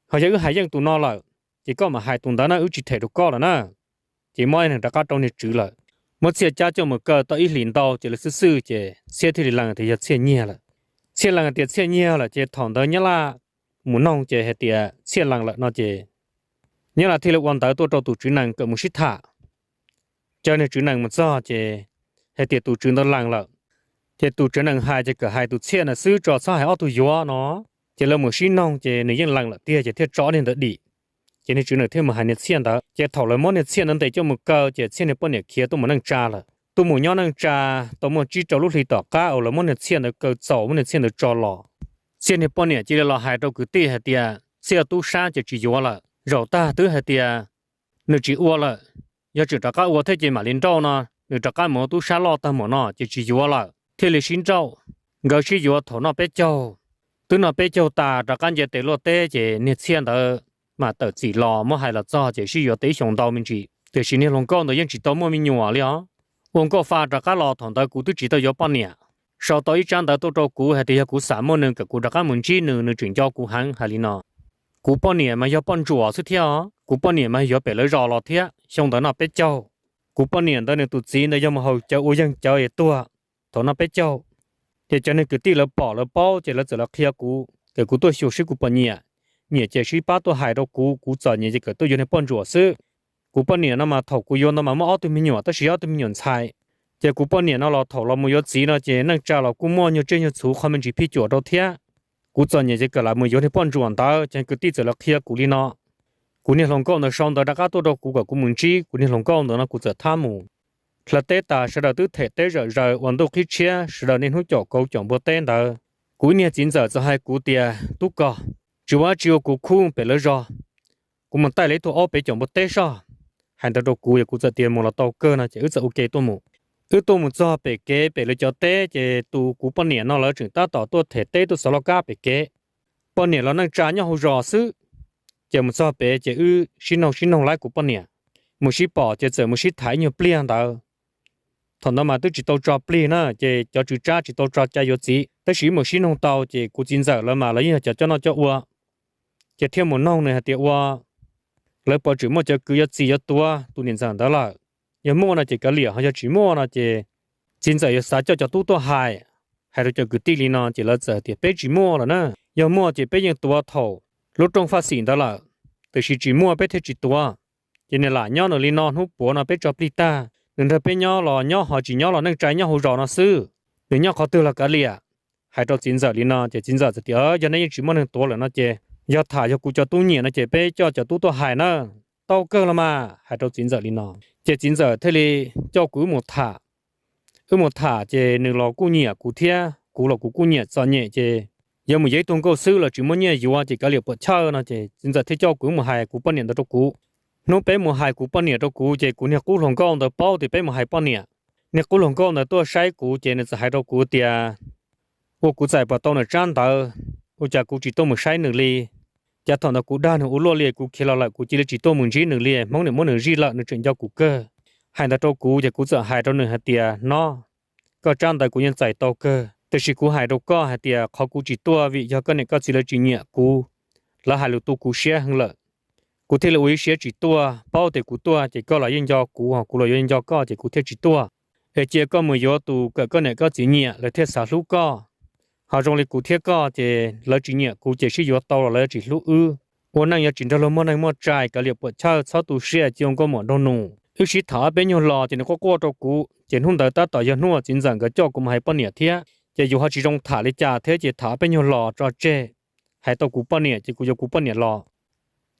好像有还样ตัว喏了。chỉ có mà hai tuần đó nó ước chỉ thể được có là nó chỉ mỗi ngày đã có trong này chữ là một xe cha cho một cơ tới liền đâu chỉ là sư chỉ xe thì lần thì xe nhẹ là xe lần thì xe nhẹ là chỉ thằng đó nhớ là muốn nông chỉ hay thì xe lần là nó chỉ nhớ là thì là quan tới tôi cho tụ chữ năng cái một xí thả cho nên chữ năng một do chỉ hay thì tụ chữ đó lần là thì tụ chữ năng hai chỉ cả hai tụ xe là sư cho sao hai ở tụ gió nó chỉ là một xí nông chỉ nếu như lần là tia chỉ thiết rõ nên đỡ đi chỉ nên chữ này thêm một hai nhiệt xiên đó chỉ thầu lại món nhiệt xiên nên để cho một cơ chỉ xiên này bao nhiêu kia tôi muốn nâng trà là tôi muốn nhau nâng trà tôi muốn chỉ cho lúc thì tỏ cá ở là món nhiệt xiên được cơ dầu món nhiệt xiên được cho lò xiên này bao nhiêu chỉ là lò hai đâu cứ tê hai tia xe tu sa chỉ vô là rau ta tứ hai tia nếu chỉ uo là giờ chỉ cho cá uo thế chỉ mà lên trâu nó nếu cho cá mỏ tu sa lò ta mỏ nó chỉ vô là thế là xin trâu người chỉ vô thổ nó bé trâu tứ nó bé trâu ta cho cá chỉ để lò tê chỉ nhiệt xiên đó mà tờ chỉ lò mà hay là do chỉ需要得上到面去，但是你龙高呢，因只到莫名牛了，我个发这个老同的股都知道要半年，少到一张的都照股还得要股三毛呢，个股这个门只呢转交股行还里呢，股半年嘛要帮助我是天，股半年嘛要别了绕了天，上到那别交，股半年的呢都只呢要么好交我样交也多，到那别交，这真的个地了保了包，这了走了开股，个股多休息股半年。你这是把多海到股早你这个都有点帮助是，股半年那么投股用那么奥对民用，都是要对民用菜。这股半年那老投了没有钱了，这能找了股么有真有出，他们只批做到天。股早你这个了没有点帮助完到，这个地走了开股里呢。股你龙高呢上到大家多到股个股门支，股你龙高呢那股在他们。là tết ta sẽ đầu tư thể tết rồi hoàn toàn khi chia sẽ đầu nên hỗ trợ câu chọn bộ tên đó. Cuối年今giờ cho hai股tiền tu có. Chỉ có khu bị lỡ rồi, cũng mình tay lấy tổ áo bị chồng bớt té sao, hành động đồ cùi cũng giờ tiền một là tàu cơ này chỉ ước giờ ok tôi một cho bị kế bị lỡ cho té chỉ tu cũng bao nhiêu nó lỡ chừng ta tỏ tôi thể té tôi sợ lo cá bị kế, bao nhiêu nó năng trả nhau hồi rõ xứ, chỉ một cho bị chỉ xin nông lái cũng bao nhiêu, một xí bỏ chỉ giờ một xí thái nhiều pliang đó, thằng đó mà tôi chỉ tàu cho pliang nữa chỉ cho chữ trả chỉ tàu cho chạy vô gì, tới xí một xí nông tàu chỉ cũng chín giờ là mà lấy cho nó cho uo. Chỉ thêm một nông này thì qua lấy bao nhiêu cho cứ要自己多多年长的了，要么呢这个里好像只么呢这现在有啥叫多海，还有这个地里呢这了这的被只么了呢，要么这被人多头，路中发现的了，就是只么被他只多，今年来鸟那里呢胡波呢被抓不到，人家被鸟了鸟好只鸟了那摘鸟好绕那事，人鸟考到了个里，还到现在里呢这现在这点要那只么能多了那这。要thả cho cụ cho tu nhẹ nó chỉ bé cho tu hài nó tao cơ là mà hai đầu 9 giờ đi nó chỉ 9 giờ thế thì cho cụ một thả chỉ nửa lò cụ nhẹ cụ thia cụ là cụ nhẹ cho nhẹ chỉ giờ một giấy tuần câu sư là chỉ muốn nhẹ dù chỉ cả liệu bớt chơi nó chỉ 9 giờ thế cho cụ một hài cụ bao nhiêu đó cụ nó bé một hài cụ bao nhiêu đó cụ chỉ cụ nhẹ cụ lòng câu đó bao thì bé một hài bao nhiêu nhẹ cụ lòng câu đó tôi sai cụ chỉ nên hai đầu cụ tiệt ô cụ giải bảo tao nó tràn tao ô cha cụ chỉ tôi một sai nửa ly cha thằng nó cụ đa nó ulo liệt cụ kia lại cụ chỉ là chỉ tôi một chỉ nửa liệt mong muốn nửa gì lại nửa chuyện cho cụ cơ hai ta cho cụ thì cụ sợ hai trong nửa hạt tiệt nó có trang tại cụ nhân giải tàu cơแต่สิกูหายดอกก็หาเตียเขากูจิตัววิยาก็เนี่ยก็สิละจิเนี่ยกูแล้วหายลูตัวกูเสียหังละกูเทละวิเสียจิตัวเป้าแต่กูตัวจะก็ละยินยอกูกูละยินยอก็จะกูเทจิตัวเจก็มือยอตูก็เนี่ยก็จิเนี่ยแล้วเทสาลูก็หาจงเลยกูเทก็จะละจิเนี่ยกูจะสิยอตอละจิลูวันนั้นยาจินตะลมนั้นมอใจก็เรียบปวดเช้าเช้าตูเสียจงก็หมดโดนอีสิถาเป็นยอรอจะเนี่ยก็กลัวตัวกูเจนหุ่นเตตาต่อยนัวจินจังก็จ่อกูมาให้ปนเนี่ยเทียจะอยู่หาจิรงถาเลยจ่าเทจะถาเป็นยอรอจอเจให้ตัวกูปนเนี่ยจะกูจะกูปนเนี่ยรอ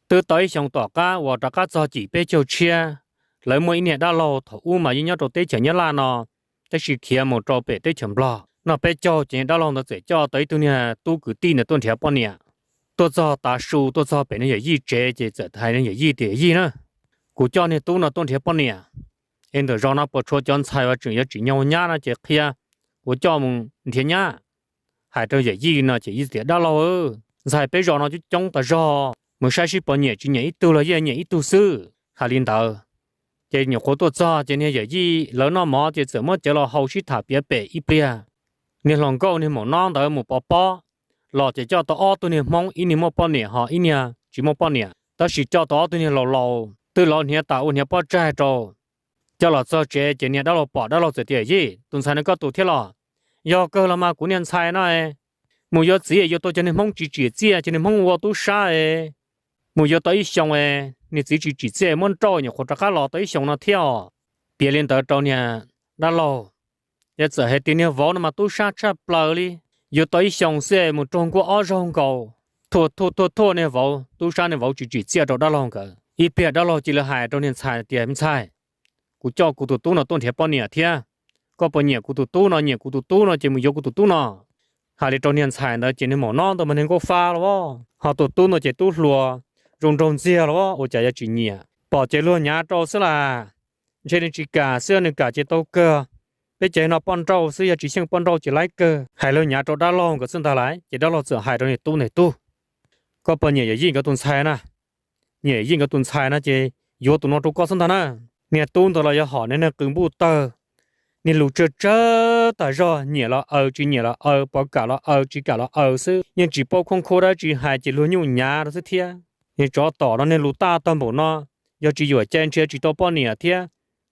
từ tới xong tỏ cá và trả cá cho chỉ bé châu chia lấy mỗi nè đã lâu thầu u mà như đầu tế chẳng nhớ là nó tới sự kia một trò bé tới chấm lo nó bé châu chỉ đã lâu nó sẽ cho tới tu nè tu cứ tin là tuân theo bao nè tôi cho ta su tôi cho bé nó gì chế chỉ trở thành nó gì để gì nữa cụ cho nè tu nó tuân theo bao nè em được cho nó bỏ cho chọn sai và chỉ nhau nhá nó chỉ kia cụ cho mình thiên nhá hai trâu gì nó chỉ để đã lâu sai bé cho nó chứ trong ta cho một sai sĩ bao nhiêu chỉ nhảy tu là gì nhảy tu sư hà linh đạo chỉ nhiều khó tu cho chỉ nhảy gì lớn nó mỏ chỉ怎么只了后续他别别一边你lòng câu你một non đó một bò bò lò chỉ cho tao tôi mong ý một bao nhiêu họ ý chỉ một bao nhiêu đó chỉ cho tao tôi lò lò từ lò này tạo này bao trái trâu cho lò cho chế chỉ đó lò bỏ đó lò chỉ tiền gì tuần sau nó có tụ thiết lò do cơ là mà của nhân sai nói một giờ gì giờ tôi cho mong chỉ cho mong mua tu sai một giờ tới xong你只这么找你或者看老对熊那跳，别人得找你那老，也只系点你玩那么都杀吃不了哩，有对熊些么中国二上高，拖你玩都杀你玩只接着那啷个，一边那老只了还找你菜点菜，กู叫กูตัว那ต้นเทียบเนี่ยเทียก็ปเนี่ยกูตัว那เนี่ยกูตัว那จะมึง有กูตัว那，还里找你菜呢，今天冇那都没能够发了喎，好ตัว那就ตัวรัวrong chia lo ô chả chỉ nhẹ bỏ chế luôn nhá trâu xí là trên nên chỉ cả xưa nên cả chế tàu cơ bây giờ nó bón trâu xưa chỉ xem bón trâu chỉ lấy cơ hai lô nhá trâu đá lông cái xin ta lấy chỉ đó là sửa hai trâu này tu có bao nhiêu gì cái tuần sai nè nhẹ gì cái tuần sai nè chế vô tụi nó trâu có xin ta nè nhẹ tu đó là họ nên là cứng bút tờ nên lù chơ tại do nhẹ là chỉ nhẹ là bỏ cả là chỉ cả là xứ nhưng chỉ bao không khô đó chỉ hai chỉ luôn nhung nhá đó xứ thiệt nhưng cho tỏ nó nên lũ ta tâm bộ nó do chỉ dựa trên chia chỉ tao bao nhiêu thế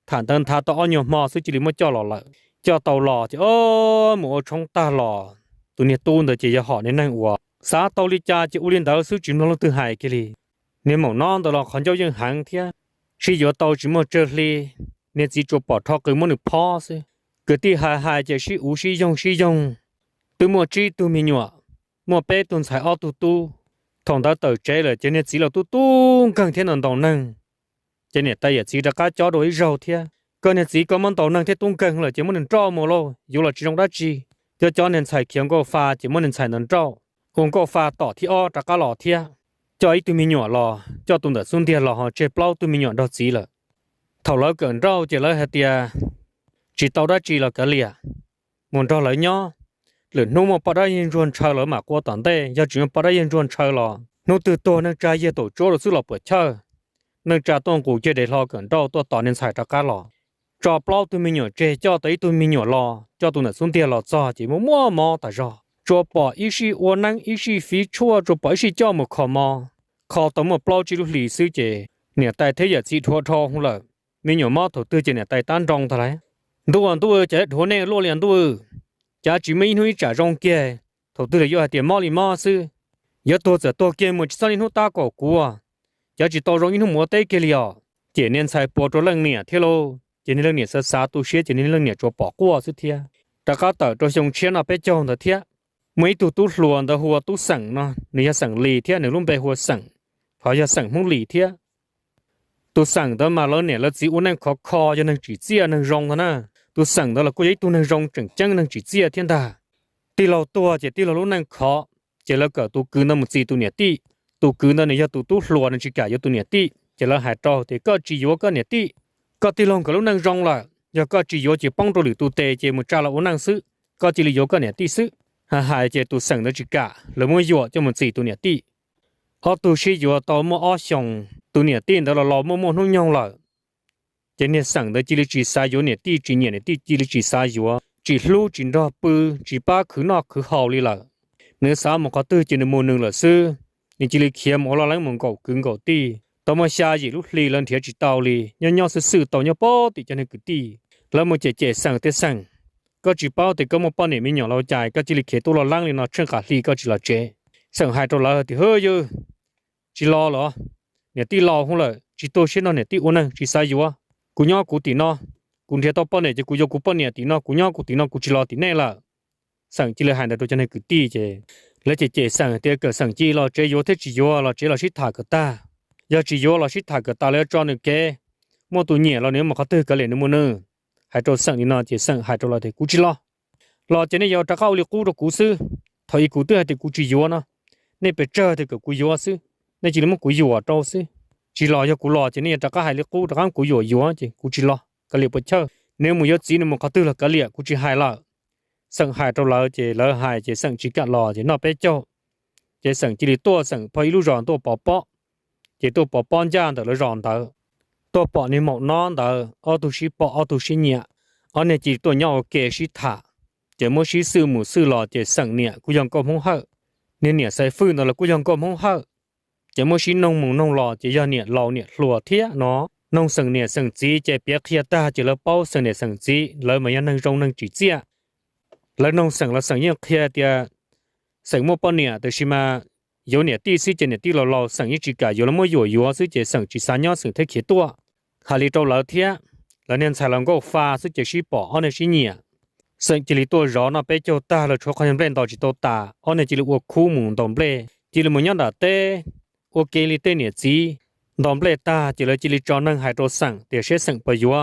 thản thân thà tao nhiều mò số chỉ lấy mất cho lò lại cho tàu lò chứ mua trong ta lò tụi này tuôn được chỉ cho họ nên năng ủa xã tàu đi cha chỉ u liên đầu số chỉ nó từ hai cái gì nên màu non tao lò còn cho dân hàng thế chỉ dựa tàu chỉ mua chơi li nên chỉ cho bỏ thọ cứ muốn được pho xí cứ đi hai chỉ sử dụng từ mua chi từ mình nhọ mua bé tuần xài ô tu thằng đó tự chế là cho nên chỉ là tu cần thiên năng đồng năng cho nên ta chỉ là cá chó đuổi rau thế cái này chỉ có món đồng năng thế tu cần là chỉ muốn trâu mồ lô dù là chỉ trong đó chi cho nên xài kiếm có pha chỉ muốn xài năng trâu còn có pha tỏ thì o trả cá lò thế cho ít tụi mình nhỏ lò cho tụi nó xuống tiền lò họ chế bao tụi mình nhỏ đó chỉ là thầu lỡ cần rau chỉ lỡ hết tiền chỉ tao đó chỉ là cái lìa muốn rau lấy nhau lửa nung mà bắt đầu yên ruộng chơi lỡ mà qua tận đây giờ chỉ bắt đầu yên ruộng chơi lò nó từ to nó trái ye tổ chỗ rồi xứ lò bữa chơi nó trả tông cụ chơi để lo cần đâu tôi tỏ nên xài trả cá lò cho bao tụi mình nhỏ chơi cho tới tụi mình nhỏ lò cho tụi nó xuống tiền lò cho chỉ mua tại rõ cho bỏ ý sĩ uốn năng ý sĩ phí chua cho bỏ ý sĩ cho một khó mò khó tống một bao chỉ lúc lì xứ chơi nè tay thế giờ chỉ thua không lợ mình nhỏ mò thổ tư chơi nè tay tan rong thôi đấy tôi chơi thua nè lô liền tôi giá chỉ mấy nuôi trả rong kia thầu tư là do tiền mò lì mò sư giờ tôi giờ tôi kia một sao linh ta có cua giá chỉ tôi rong in mua tay kia liò chỉ nên xài bỏ cho lần nè thế lô chỉ nên lần nè sa tu xế chỉ nên lần nè cho bỏ cua sư thia ta có tờ cho xong chiến là bé chồng đó thia mấy tu luồn đó hùa tu sẵn nó nếu sẵn lì thia nếu luôn bé hùa sẵn phải giờ sẵn không lì thia tu sẵn đó mà lớn nè là chỉ uốn năng khó cho nên chỉ chia năng rong thôi nè tôi sẵn đó là cô ấy tôi năng rong chẳng chăng năng chỉ chia thiên đà tí lâu tua chỉ tí lâu lúc năng khó chỉ là cả tôi cứ nó một gì tôi nhẹ tí tôi cứ nó này cho tôi luồn nó chỉ cả cho tôi nhẹ tí chỉ là hai trò thì có chỉ vô có nhẹ tí có tí lâu cả lúc năng rong là giờ có chỉ vô chỉ băng tôi được tôi tê chỉ một trà là uốn năng sức có chỉ là vô có nhẹ tí sức hai chỉ tôi sẵn nó chỉ cả là mua vô cho một gì tôi nhẹ tí họ tôi chỉ vô tao mua ở xong tôi nhẹ tí đó là lò mua nó nhau là cho nên sẵn đó chỉ sai vô nè tí chỉ nhẹ nè tí chỉ sai vô chỉ lưu chỉ đó bự chỉ ba khứ nọ khứ hậu đi là nếu sao mà có tư chỉ là một nương là sư nên chỉ kiếm ở lại một cậu cứng cậu tí tao mà xa gì lúc lì lên thì chỉ tàu lì nhau sự tàu nhau bó thì cho nên cứ tí là một chế sẵn tới sẵn có chỉ bao thì có một bao nè mình nhỏ lâu dài có chỉ kiếm tôi là lăng lên nó chân cả lì có chỉ là chế sẵn hai trâu là thì hơi dư chỉ lo rồi nè tí lo không là chỉ tôi sẽ nó nè tí uốn năng chỉ sai vô cú nhau cú tí nó cú thiệt tao bao này chứ cú vô cú bao này tí nó cú nhau cú tí nó cú chỉ lo tí này là sẵn chỉ là hai đứa cho nên cứ tí chứ lấy chỉ sẵn thì cái sẵn chỉ lo chơi vô thế chỉ vô là chỉ là chỉ thả cái ta ยาจิโยเราชิถากะตาแล้วจอนึแกมอตุเนี่ยเราเนี่ยมาเขาตื้อกะเลยนมื้อนึงให้โตสั่งนี่เนาะจิสั่งให้โตเราเตกูจิลอรอจะเนี่ยยอตะเข้าลิกูตะกูซื้อถอยกูตื้อให้เตกูจิโยเนาะนี่ไปเจอเตกกูโยซื้อนี่จิมันกูโยโตซื้อจิรอยกูรอจะเนี่ยตะก็ให้ลิกูตะข้างกูโยจิกูจิลอกะเลยไปเจอเนี่ยมึงยอจีนี่มึงเขาตื้อละกะเลยกูจิให้ละสั่งให้โตเราจิแล้วให้จิสั่งจิกะรอจิเนาะไปเจ้าจิสั่งจิลิตัวสั่งพออีลูกรอนตัวปอปอจิตัวปอปอนจ้างเตละรอนเตตัวปอนี่หมอกนอนเตอตุชิปออตุชิเนี่ยอันนี้จิตัวย่อเกชิถาเจมชิซื้อหมูซื้อหล่อเจสั่งเนี่ยกูยังก็มงเฮเนี่ยใส่ฟื้นนั่นละกูยังก็มงเฮเจมชินงมุงนงหล่อเจยาเนี่ยเราเนี่ยหลัวเทียเนาะนงสั่งเนี่ยสั่งจีเจเปียกเทียตาเจละเป้าสั่งเนี่ยสั่งจีเลยมายันนงจงนงจีเจียแล้วนงสั่งละสั่งยังเทียเตียสั่งโมปเนี่ยแต่ชิมา有เนี่ย第四节เนี่ยที่เราสั่งยิ่งจีกาอยู่แล้วมั่วอยู่ซึ่งเจสั่งจีสัญญาสิ่งที่เขียนตัวหาลิโตเราเทียแล้วเนี่ยใช้ลำก็ฟ้าซึ่งเจชีปออันนี้ชิเนี่ยสิ่งจิลิตัวร้อนไปเจ้าตาเราชอบคนยังเล่นต่อจิตตัวตาอันนี้จิลิวัวคู่มุงดอมเปลจิลิมุนยันดาเต้โอเคลิเต้เนี่ยจีดอมเปลตาจิลิจอนังหายตัวสั่งเดี๋ยวเชื่อสั่งไปยัว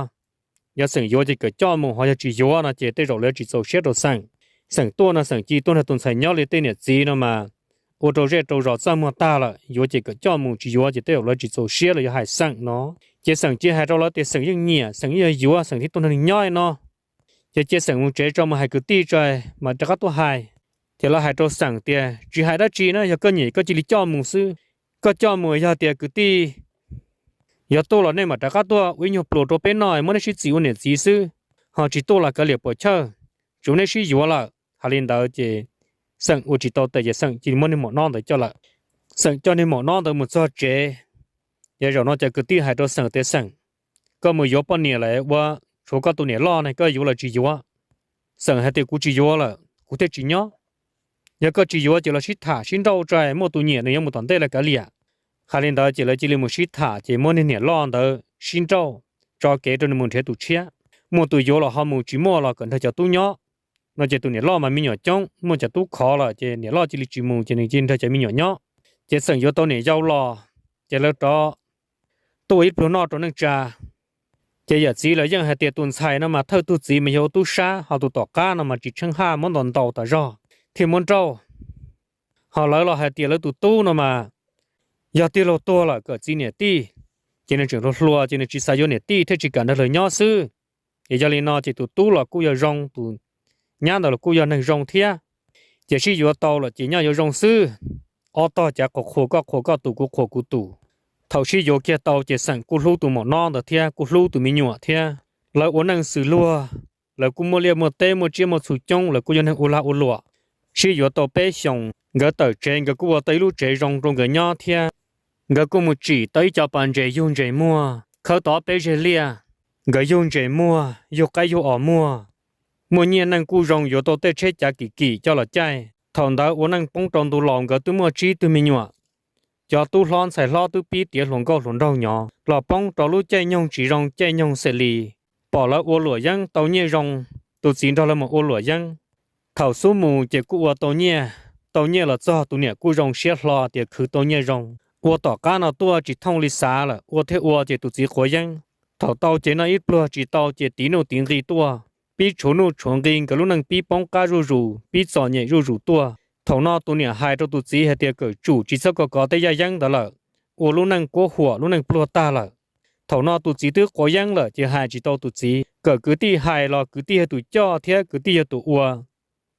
ยาสั่งยัวจะเกิดจ้อมุงหอยจียัวนะเจเต้เราเลยจิตโซเชียตัวสั่งสั่งตัวนะสั่งจีตัวนะตุนใส่ยอลิเต้เนี่ยจีนะมา我周日周绕这么大了，有这个项目就有这都有了就做些了，也还省喏。这省这还着了得省一年，省一有啊，省的都能耐喏。这省这专门还个地在，嘛这个都还，这了还着省的，只还得只呢，要个你个这里项目是，个项目要得个地，要多了呢嘛这个多，为你ปลูกตัวเป็นหน่อยมัน是只有呢只是，好只多了个了不错，就那是有了，还领导这。สั่งอุจิตโตแต่จะสั่งจีมันในหมอนอนแต่เจ้าละสั่งเจ้าในหมอนอนแต่มุจอเจอย่าเรานอกจากกติให้ตัวสั่งแต่สั่งก็มือยปนเนี่ยแหละว่าชัวก็ตัวเนี่ยล่อเนี่ยก็อยู่ละจีอยู่ว่าสั่งให้ตัวกูจีอยู่ละกูเทจีเนาะอย่าก็จีอยู่จะละชิดถาชินเราใจมั่วตัวเนี่ยเนี่ยมั่วตอนเต้ละก็เลียข้าเล่นได้จะละจีเลยมั่วชิดถาจะมั่วเนี่ยล่อแต่ชินเราจอเกตัวในมั่วเทตุเชียมั่วตัวอยู่ละหามั่วจีมั่วละกันเธอจะตัวเนาะnó chỉ tụi này lo mà mình nhỏ trống mua chỉ tú khó là chỉ này lo chỉ lịch chỉ mù chỉ này trên thôi chỉ mình nhỏ nhó chỉ sản vô tao này giàu lo chỉ là đó tôi ít nó cho nên cha chỉ giờ chỉ là những hạt tiền tuần xài nó mà thâu tu chỉ mà hiểu tu sa họ tu tỏ cá nó mà chỉ chân ha món đòn tàu ta rõ thì món trâu họ lấy là hạt tiền lấy tu nó mà giờ tiền lo to là cái chỉ này ti chỉ nên chuyện lo chỉ nên chỉ xài vô này ti thế chỉ cần là lời nhỏ sư thì giờ lên nó chỉ tu là cũng giờ rong tu nhà đó là cô giờ nên rong thia chỉ sử dụng tàu là chỉ nhà dùng rong sư ở tàu chỉ có khổ có tụ thầu sử dụng kia tàu chỉ sản cô lưu tụ mỏ non đó thia cô lưu tụ mình nhọ thia là uốn năng sử lúa là cô mua liệp mua tê mua chia mua sủi trông là cô giờ nên u lúa sử dụng tàu bé xong gỡ tờ trên gỡ cô tới lúc chế rong gỡ nhỏ thia gỡ cô mua chỉ tới cho bạn chế dùng chế mua khâu tỏ bé chế lia gỡ dùng chế mua dùng cái dùng ở mua mỗi nhiên năng cú rong yếu tố tê chết giá kỳ cho là chạy thằng đó uốn năng bông tròn tu lòng cái tu mua chi tu mình nhọ cho tu lon xài lo tu pi tiệt lòng câu lòng rau nhỏ lò bông trò lú chạy nhông chỉ rong chạy nhông sẽ lì bỏ lỡ uốn lụa giăng tàu nhẹ rong tu xin đó là một uốn lụa giăng thầu số mù chỉ cú uốn tàu nhẹ là do tu nhẹ cú rong xé lo tiệt khử tàu nhẹ rong uốn tỏ cá nào tua chỉ thông lý xá là uốn thế uốn chỉ tu chỉ khói giăng thầu tàu chỉ nó ít bừa chỉ tàu chỉ tí nô tiếng gì tua bị chỗ nô chuồng kinh cái lúc năng bị bóng cá rù bị giò nhẹ rù tua thầu nó tu nhẹ hai tu chỉ hay tiệt cởi chủ chỉ sao có tay gia giăng đó là u lúc năng cố hùa lúc năng bừa ta là thầu nó tu chỉ tước có giăng là chỉ hai chỉ tàu tu chỉ cởi cứ ti hai là cứ ti tu cho thế cứ ti tu ua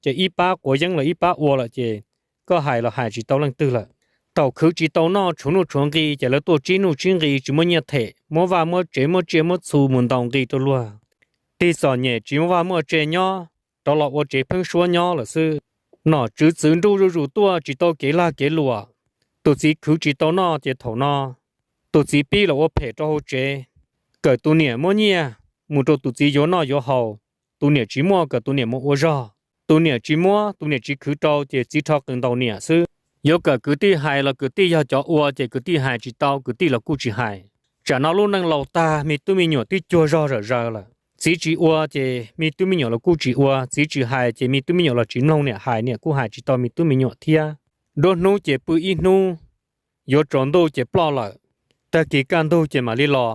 chỉ ít ba có giăng là ít ba ua là chỉ có hai là hai chỉ tàu năng tư là tàu cứ chỉ tàu nó chỗ nô chuồng kinh chỉ là tu chỉ nô chuồng kinh chỉ muốn nhặt thể mua vào mua chế mua xù muốn đồng kinh tu luônที่สอนเนี่ยจีว่าเมื่อเจเนาะตลอดว่าเจเพิ่งชัวเนาะหรือซื้อหน่อจื้อรู้ตัวจีโตเกล่าเกลัวตัวจีคือจีโตเนาะเจถอเนาะตัวจีปีเราว่าเพจโตเจเกิดตัวเนี่ยมั่วเนี่ยมูตัวจีโยเนาะโยเฮาตัวเนี่ยจีมั่วเกิดตัวเนี่ยมั่วจ้าตัวเนี่ยจีมั่วตัวเนี่ยจีคือโตเจจีทอกันตัวเนี่ยซื้อโยเกิดคือที่หายเราคือที่ยาจ่ออัวเจคือที่หายจีโตคือที่เรากู้จีหายจากนั้นลูกนั่งเราตามีตัวมีหนวดที่จัวรอละchỉ ua chỉ mi tu mi nhỏ là cú chỉ ua chỉ hai chỉ mi tu mi nhỏ là chỉ nông nè hai nè cú hai chỉ tao mi tu mi nhỏ thia đôi nô chỉ bự ít nô yếu tròn đô chỉ plo lại แต่กีการดูเจมาลีลอ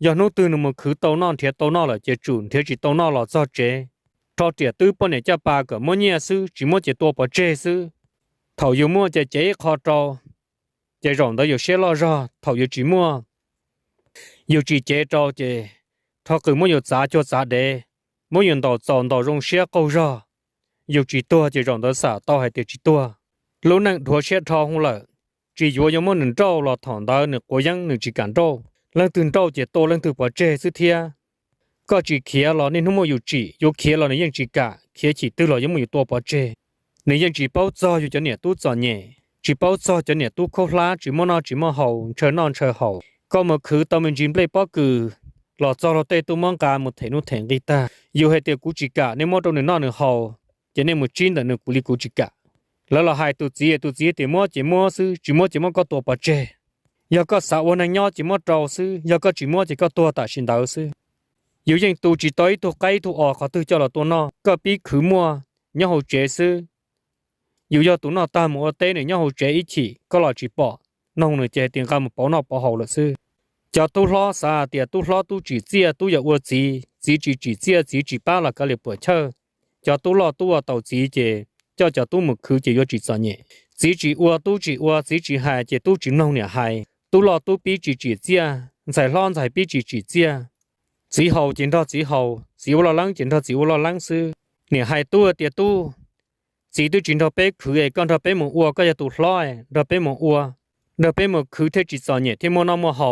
ยานุตื่นมือคือตัวนอนเทียตัวนอนละเจจุนเทียจิตัวนอนละจอเจทอเจียตื้อปนเนี่ยจะปากกับมัวเนี่ยซื้อจิมัวเจตัวปอเจซื้อเท่าอยู่มัวเจเจคอจอเจรองได้อยู่เชลอรอเท่าอยู่จิมัวอยู่จีเจจอเจทอคือมัวอยู่จ้าจอจ้าเดมัวอยู่ต่อจอนต่อรงเชียกูรออยู่จีตัวเจรองได้สาต่อให้เตจิตัวรู้นั่งถัวเชียทอหงเลยจีอยู่ยังมัวหนึ่งเจ้าหลอดถอนได้หนึ่งกยังหนึ่งจีกันโตlần từ đầu chỉ tô lần từ bỏ trẻ sư thia có chỉ kia là nên không cóอยู่kia là nênยังchỉ cả kia chỉ từ làยังไม่อยู่ตัวbỏ trẻ nênยังchỉ bao giờอยู่choเนี่ยตู้จอnhẹ chỉ bao giờ choเนี่ยตู้เข้าล้าchỉมอนchỉมอหาวเชิญนอนเชิญหาวก็มาคือตอนมันจิมเปล่ป้อคือหล่อจอเราเตะตู้มังกาหมดเถนุเถงกีตาอยู่ให้เตะกูจิกะในมอตัวหนึ่งนอนหนึ่งหาวจะเนี่ยหมดจินแต่หนึ่งกุลิกูจิกะแล้วเราให้ตู้จีเตะมอจีมอซื้อจีมอก็ตัวbỏ trẻยาก็สาวนังยอจิมอจอซื้อยาก็จิมอจิก็ตัวตาชินดาวซื้ออยู่ยังตูจิต้อยตัวไกตัวออกเขาตื้อเจ้าละตัวนอก็ปีคือมัวยอหูเจซื้ออยู่ยอตัวนอตามัวเต้เนี่ยยอหูเจอีฉีก็หล่อจิปอน้องเนี่ยเจเตียงกำปอนอปอหอละซื้อเจ้าตู้ล้อสาเตียตู้ล้อตู้จีเจียตู้ยาอวจีจีเจียจีป้าละก็เลยปวดเชอเจ้าตู้ล้อตู้เต่าจีเจเจ้าตู้มึกคือเจยอจีสันเนี่ยจีอวตู้จีอวจีหายเจตู้จีน้องเนี่ยหายตู้รอตู้ปีจีเจียใส่ร้อนใส่ปีจีเจียจีเฮาจินทอจีเฮาจีวลอลังจินทอจีวลอลังซื้อเนี่ยให้ตู้เตียตู้จีตู้จินทอเป๊กคือไอ้ก้อนทอเป๊กหมูอัวก็จะตู้ร้อยดอเป๊กหมูอัวดอเป๊กหมูคือเทจิตสอนเนี่ยที่มอนอมเฮา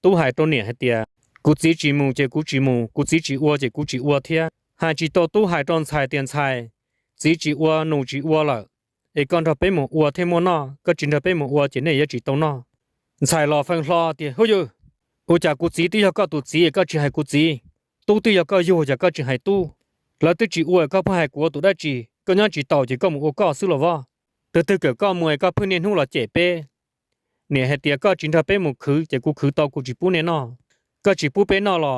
ตู้หายตัวเนี่ยให้เตียกูจีมูเจกูจีมูกูจีอัวเจกูจีอัวเทียหายจีโตตู้หายตอนชายเตียนชายจีอัวหนูจีอัวละไอ้ก้อนทอเป๊กหมูอัวที่มอนอก็จินทอเป๊กหมูอัวเจเนี่ยยจีตัวนอใส่รอฟังรอเดียวเฮ้ยกูจากกูจีที่ก็ตัวจีก็จะให้กูจีตู้ที่ก็อยู่จะก็จะให้ตู้แล้วตู้จีอวยก็พให้กูตัวได้จีก็ยังจีต่อจีก็มึงก็ซื้อหรอวะตัวเกิดก็มวยก็เพื่อนเน้นหูเราเจ็บเป้เนี่ยให้เดียก็จินทาเป้มึงคือจะกูคือต่อกูจีปูเนี่ยนอก็จีปูเป้นอหรอ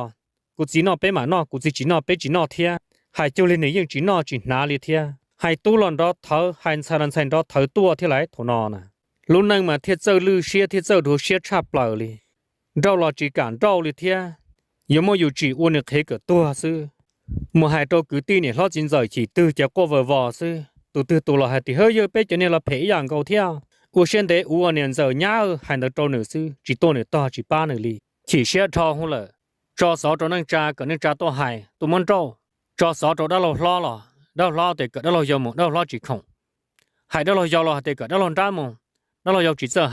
กูจีนอเป้หมานอกูจีนอเป้จีนอเทียให้เจ้าเลยเนี่ยยังจีนอจีนาเลยเทียให้ตู้หลอนรอเธอให้สารสันรอเธอตัวที่ไหนถนอน่ะlúc này mà thiết châu lưu xia thiết châu đồ xia chạp lờ li đâu là chỉ cản đâu li thia giống như chỉ uốn được thế cái tua sư một hai trâu cứ tin này lo chín giờ chỉ từ cho qua vợ sư từ là hai thì hơi giờ bé cho nên là phải dạng cầu theo uốn xuyên đấy uốn年giờ nhá hai đứa trâu nữa sư chỉ tôi nữa to chỉ ba nữa li chỉ xia trâu không lợ cho sáu trâu năng cha cái năng cha to hai tôi muốn trâu cho sáu trâu đó là đó lo thì cái đó là giờ một đó lo chỉ không hai đó là giờ là thì cái đó là ra một nó là yêu chỉ sợ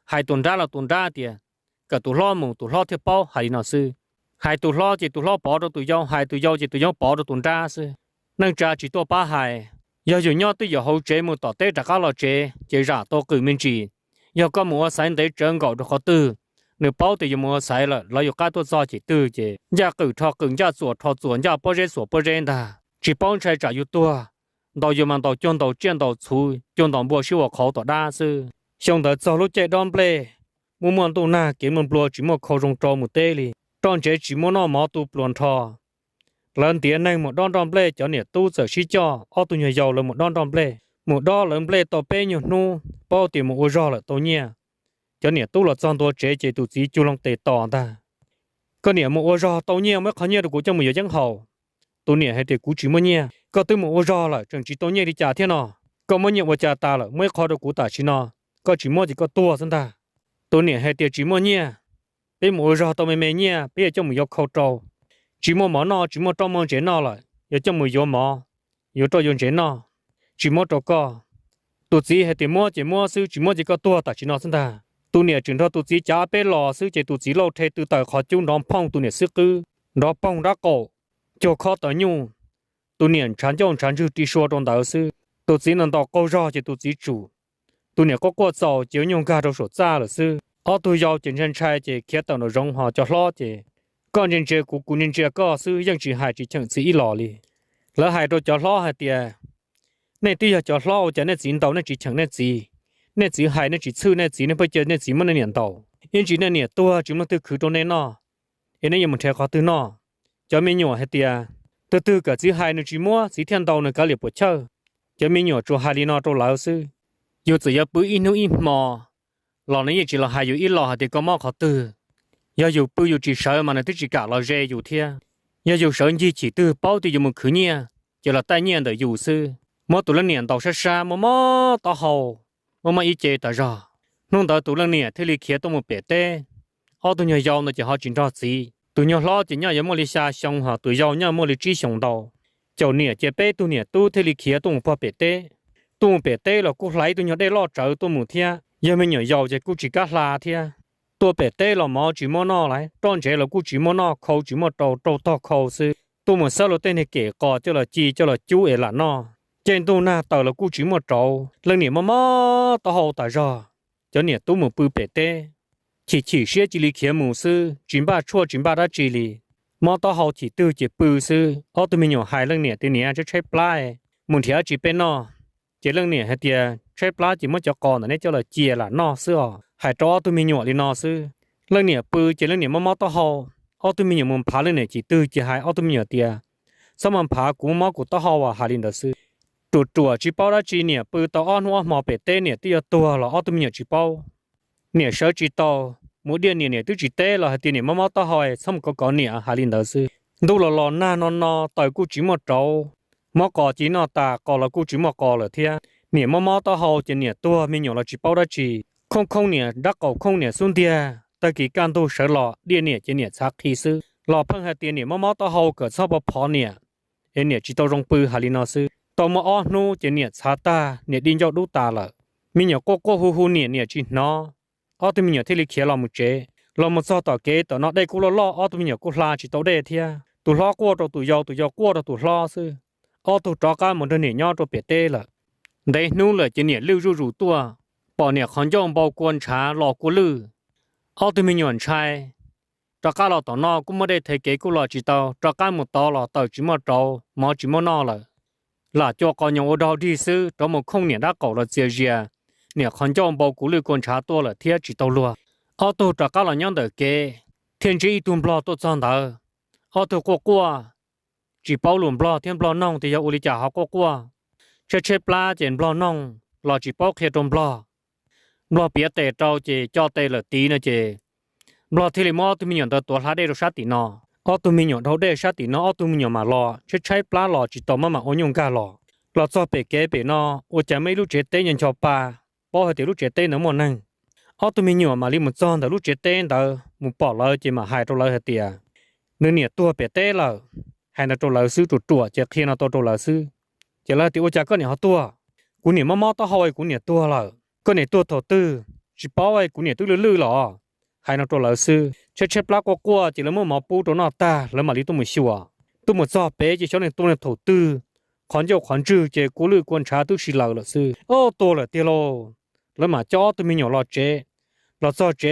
hai tuần ra tiền cả tụi lo theo bao hai nào sư hai tụi lo bỏ được tụi yêu hai tụi yêu bỏ được tuần ra sư nâng cha chỉ to ba hai giờ dùng nhau tới giờ hậu chế một tọt tết trả cá lò chế ra to cử minh chỉ giờ có mua sắm để trơn gạo được khó tư nếu bao thì mua sắm là yêu cá to do chỉ tư chế giờ cử giờ sủa giờ bao giờ ta chỉ bao trái trả yêu tua到有忙到见到处见到不是我考到大事想到走路这段不嘞我们都那给们不只么考中招么得哩当这只么那毛都不乱他lần tiền này một đòn bê cho nhiệt tu giờ xí cho ở tu nhiều giàu là một đòn bê một đòn lần bê tàu bê nhiều nu bao tiền một ô rò là tàu nhẹ cho nhiệt tu là chọnตัวchế tu chỉ chu long tề tỏ ta cái nhiệt một ô rò tàu nhẹ mới khó nhẹ được của cho mình chẳng hậu tu nhiệt hay thì cú chỉ mới nhẹ có tới một ô rò là chẳng chỉ tàu nhẹ đi trả thế nào có mới nhẹ một trả ta là mới khó được cú ta chỉ nào có chỉ mua thì có tua xong ta tu nhiệt hay thì chỉ mua nhẹ bên một ô rò tàu mày nhẹ bây giờ cho mình yêu khâu trâu chỉ mua món nó chỉ mua trong món chế nó lại giờ cho mùi vô mỏ vô cho dùng chế nó chỉ mua trâu co tụi chỉ hay tiền mua chỉ mua sư chỉ mua chỉ có tua tại chỉ nó sinh ta tụi nè chừng đó tụi chỉ trả bé lò sư chỉ tụi chỉ lâu thế từ tại khó chung đón phong tụi nè sư cứ đó phong đã cổ cho khó tới nhung tụi nè chán chữ đi xua trong đạo sư tụi chỉ nằm đọc câu rõ chỉ tụi chỉ chủ tụi nè có qua giàu chiếu nhung cả đâu sổ ra là sư ở tụi giàu chính chân trai chỉ kia tàu nó rong họ cho lo chỉ con nhân chế của nhân chế có sư dân chỉ hai chỉ chẳng chỉ lò li lỡ hai đôi cho lo hai tia nên tuy cho lo cho nên chín tàu nên chỉ chẳng nên chỉ hai nên chỉ sư nên chỉ nên bây giờ nên chỉ mất nên nhận tàu nhưng chỉ nên nhận tua chỉ mất từ khử trong nên nó nên một theo khó từ nó cho mình nhỏ hai tia từ cả chỉ hai nên chỉ mua chỉ thiên tàu nên cả liệp bột chơi cho mình nhỏ cho hai đi nó cho lão sư dù chỉ bữa in mò lò này chỉ là hai ít lò thì có mò khó tư giờ dù bự dù chỉ sợ mà nó tức chỉ cả lò dê dù thia giờ dù sợ gì chỉ tư bao thì dù một khứ nhia chỉ là tai nhiên để dù sư mò tụi lần niệm tàu xa xa mò tàu hầu mò ý chế tàu rõ nông tàu tụi lần niệm thì li kia tụi một bể tê họ tụi nhỏ giàu nó chỉ họ chính ra gì tụi nhỏ lo chỉ nhỏ giống mò li xa xong họ tụi giàu nhỏ mò li chỉ xong đầu chầu niệm chế bể tụi niệm tu thì li kia tụi một bể tê tụi một bể tê là cô lấy tụi nhỏ đây lo trợ tụi một thia giờ mình nhỏ giàu thì cô chỉ cắt la thiaตัวเป็ดเต้เราหมอจีมอนอไรตอนเจเรากูจีมอนอเขาจีมอโตต่อเขาซื้อตัวมันเสาเราเต้นให้เก๋ก่อเจ้าเราจีเจ้าเราจูเอละนอเจนตัวหน้าต่อเรากูจีมอโตเรื่องเนี่ยมอต่อเขาแต่รอเจ้าเนี่ยตัวมันปืนเป็ดเต้chỉเสียจีลีเขียหมูซื้อจีบ้าชั่วจีบ้าได้จีลีมอต่อเขาจีตื้อจีปืนซื้อเอาตัวมีหนูหายเรื่องเนี่ยตัวเนี่ยจะใช้ปลายมุนเถียจีเป็นนอเจเรื่องเนี่ยให้เตียใช้ปลาจีมันจะก่อนแต่เนี่ยเจ้าเราเจียละนอซื้อหายจอตัวมีหนวดลีนอซื้อเรื่องเนี่ยปืนเจเรื่องเนี่ยมอต่อเขาเอาตัวมีหนวดมันพาเรื่องเนี่ยจีตื้อจีหายเอาตัวมีหนวดเตียสมันพากูมอกูต่อเขาว่าหาลินเดซื้อตัวจีเป้าได้จีเนี่ยปืนต่ออ้อนหัวหมอเป็ดเต้เนี่ยตีตัวเราเอาตัวมีหนวดจีเป้าเนี่ยเสือจีโตmỗi đêmเนี่ยตู้จีเต้เราให้ตีเนี่ยมอต่อเขาสมันก็เนี่ยหาลินเดซื้อดูหล่อหน้านอต่อยกูจีมอโจมอก่อจีนอตาก่อเรากูจีมอก่อเลยเทียเนี่ยมอต่อเขาจะเนี่ยตัวมีหนวดเราจีเป้าได้จีkhôngเนี่ยดักเอาคงเนี่ยสุนเดียตะกี้การตู้เสือหล่อเดียเนี่ยจะเนี่ยชักทีซื้อหล่อเพิ่งให้เตียเนี่ยมอต่อเขาเกิดชอบพอเนี่ยเนี่ยจีโตรงปืนหาลินอซื้อต่อมาอ้อนูจะเนี่ยชาตาเนี่ยดินยอดดูตาละมีเนี่ยโกฮูเนี่ยจีนออ้อตัวมีเนี่ยที่ลิเขียเรามุเจเรามาซ้อต่อเกต่อนอได้กูล้ออ้อตัวมีเนี่ยกูลาจีโตได้เทียตัวล้อกลัวตัวยาวกลัวตัวล้อซื้ออ้อตัวจอการมันเนี่ยย่อตัวเปียเต้ละได้นู้เลยจะเนี่ยลิ้วรูตัวปอเนี่ยขอนย่องเบากวนช้าหลอกกูลือเอาตัวมีหย่อนชายตะก้าเราต่อนอกูไม่ได้เทเกกูหลอจีเตาตะก้าหมดต่อหลอต่อจีมอโตหมอจีมอนอเลยหล่าจอกอนยังอดาวดีซื้อตัวมันคงเนี่ยได้เก่าเราเจียเจียเนี่ยขอนย่องเบากูลือกวนช้าตัวเลยเทียจีเตาลัวเอาตัวตะก้าเรายังเด็กเกเทียนจีตุนปลอตัวจังเตอเอาตัวกัวจีเป้าหลุมปลอเทียนปลอน้องที่ยาอุลิจ่าเขากัวเช็ดปลาเจนปลอน้องหล่อจีเป้าเขตตนปลอบลอเปียเตะเจ้าเจเจ้าเตะละตีนะเจบลอที่เลยมอตุมีหยอนตัวหาได้รสตินออตุมีหยอนเท่าได้ชาตินออตุมีหยอนมาลอใช้ปลาหล่อจิตต่อมาอนยงกาหล่อเราชอบเปเก๋เปนอโอจะไม่รู้เจเต้ยันชอบปลาป้อให้เดี๋ยวรู้เจเต้นหมดนั่งอตุมีหยอนมาลิมุจอนแต่รู้เจเต้นเดอมุปอเลยเจมาหายตัวเลยเตียเนื้อเนี่ยตัวเปเต้เลยให้นาตัวเลยซื้อตัวเจเคียนตัวเลยซื้อเจแล้วที่โอจะก็เนี่ยเขาตัวกูเนี่ยมอต่อหอยกูเนี่ยตัวเลยก็เนี่ยตัวถอดตื้อจีป้าไอ้กูเนี่ยตื้อลื่นหรอให้เราตัวเราซื้อเช็ดปลากกัวจีแล้วมั่วหมอปูตัวนอตาแล้วมาลีตัวมือชัวตัวมือซอเป๊จีชอบเนี่ยตัวเนี่ยถอดตื้อขอนเจ้าขอนจื้อเจกูลื่นกวนชาตื้อชิลาละซื้อโอ้ตัวละเตียโลแล้วมาจ้อตัวมีหยอรอเจเราจ้อเจ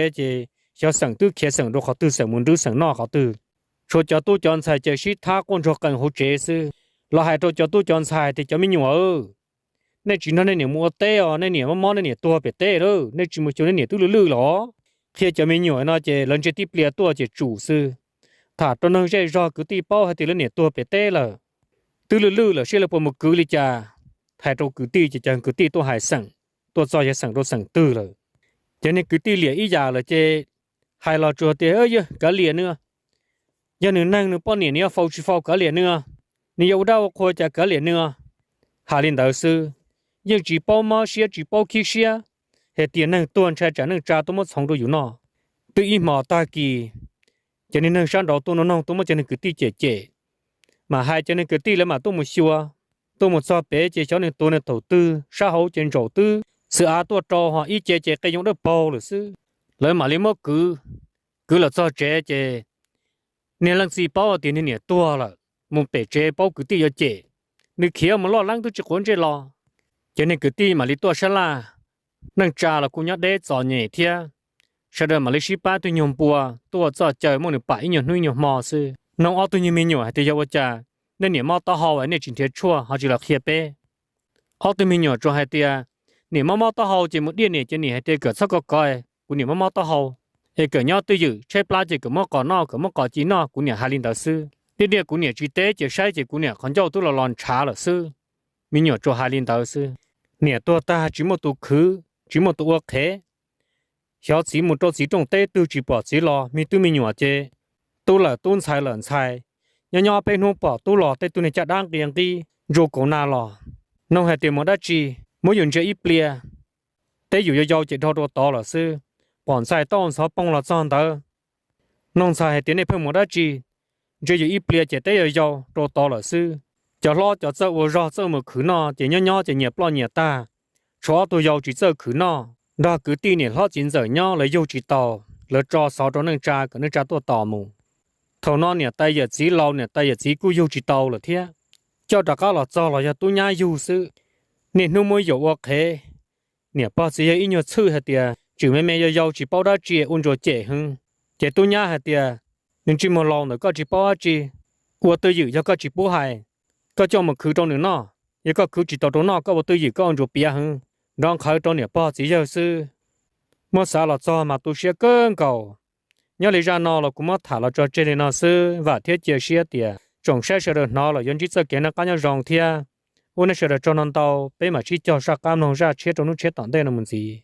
ชาวสั่งตื้อเขียสั่งดูเขาตื้อสั่งมุนตื้อสั่งนอเขาตื้อชัวจ้าตู้จอนใส่เจชิท่ากวนชอกันหัวเจซื้อเราให้ตัวจ้าตู้จอนใส่ที่จะมีหยอในจีนนั่นเนี่ยมัวเต้ในเนี่ยมอในเนี่ยตัวเป็ดเต้เลยในจีนมัวในเนี่ยตู้ลื่นหรอเพียจะไม่หน่วยน่าจะหลังจากที่เปลี่ยนตัวจะจู่ซื้อถ้าตัวนึงใช่รอคือตีเป้าให้ตีแล้วเนี่ยตัวเป็ดเต้เลยตู้ลื่นเลยเชื่อเลยพอมาคือลิจ่าถ้าตัวคือตีจะจังคือตีตัวหายสั่งตัวซอยจะสั่งตัวสั่งตื้อเลยจะเนี่ยคือตีเหลี่ยอีจ่าเลยเจหายเราจัวเตะเยอะกะเหลี่ยเนื้อยันหนึ่งนั่งหนึ่งป้อนเนี่ยฟาวชิฟาวกะเหลี่ยเนื้อนี่ยาวดาวคอยจะกะเหลี่ยเนื้อหาลินดาวซื้อยังจีเป้ามาเสียจีเป้าขี้เสียเหตุเดียนั่งตัวใช้จากนั่งจ่าตัวมันสองตัวอยู่นอตัวอีหมอตากีจะนี่นั่งชันดอกตัวน้องตัวมันจะนั่งกึตีเจมาหายจะนั่งกึตีแล้วมาตัวมันชัวตัวมันซอเป๋เจชอบนั่งตัวนั่งตัวตื้อซาหูเจนโจตื้อเสือตัวโจหออีเจก็ยังได้เป้าหรือซื้อเลยมาเลี้ยงมกือละซอเจเนี่ยลังสีเป้าเดียนี่เนี่ยตัวละมุมเป๋เจเป้ากึตีเจนึกเขียวมันล้อลังตัวจะขวนเจรอจะนี่คือตีมาลิตัวชลานั่งจ่าละกูยัดเด็ดจ่อเนี่ยเทียเสด็จมาลิชิป้าตัวยมปัวตัวจ่อเจอมันหนึ่งป่าอีหยดนุ่ยหยดมอซื้อน้องเอาตัวยังมีหยดให้ตัวเยาวจ่านั่นเนี่ยมอต่อหอไว้เนี่ยจินเทียชั่วเขาจะละเขียเป้เอาตัวมีหยดจ่อให้เตียเนี่ยมอต่อหอจะมุดเดียเนี่ยจะเนี่ยให้เตียเกิดสักก็ก้อยกูเนี่ยมอต่อหอเอเกิดยอดตัวอยู่ใช้ปลาจะเกิดมอก่อนนอกเกิดมอก่อจีนอกกูเนี่ยหาลินดาซื้อเดียกูเนี่ยจีเต้จะใช้จะกูเนี่ยขันเจ้าตัวละลอนช้าละซื้อมีหยดจ่อหาลินดาซื้อเนี่ยตัวตาจิมตัวคือจิมตัวเข เหียวสีหมู่โตสีตรงเต้ตูจีปอสีลอมีตู้มีหยัวเจตู้ละตุ้นชายหลันชายย่อๆไปนูปอตู้ลอเต้ตู้ในจะด่างเรียงตีโจโกนาลอน้องให้เตมอดาจีมอยุนเจอีเปลียเต้อยู่ยาวๆเจทอตัวต่อละซื้อป่อนใส่ต้นซอปองละจอนเตอน้องชายให้เตในเพิ่มมอดาจีเจอยู่อีเปลียเจเต้ยาวๆตัวต่อละซื้อจะรอจะเจอวัวรอเจอมือขืนนอเจย่อๆเจเหยียบปลอเหยียบตาชัวตัวยาวจีเจอขืนนอดาคือตีเนี่ยล้อจินเจย่อเลยยาวจีต่อเลยจอสอตัวนึงจ้ากับนึงจ้าตัวต่อมูเท่านอนเนี่ยแต่อย่าจีเราเนี่ยแต่อย่าจีกูยาวจีต่อละเทียเจ้าตะก้าหล่อจอหล่ออย่าตุ้ยอยู่ซื้อเนี่ยนุ่มมวยอยู่โอเคเนี่ยป้าจีอีเนี่ยชื่อเหตียจื่อแม่ยาวจีป้าได้จีอุ่นจะเจ๋หึงเจ๋ตุ้ยเหตียนึงจีมาลองเนี่ยก็จีป้าจีวัวตัวอยู่แล้วก็จีปูหายก็เจ้ามันคือตรงหนึ่งนอยังก็คือจีต่อตรงนอก็วัวตัวอยู่ก็อุ่นจะเปียหึงร้องขายตรงเนี่ยป้าจีเยอะซื้อเมื่อสาวหล่อจอมาตัวเชียเกินเก่าnhớ lý ra nó là cũng mất thả là cho chơi đến nó sư và thiết chia sẻ tiền trồng xe sẽ được nó là dân chỉ sợ kiến nó cá nhân rong thia, ôn nó sẽ được cho nó tàu, bây mà chỉ cho sắc cam nó ra chết trong nó chết tận đây là muốn gì.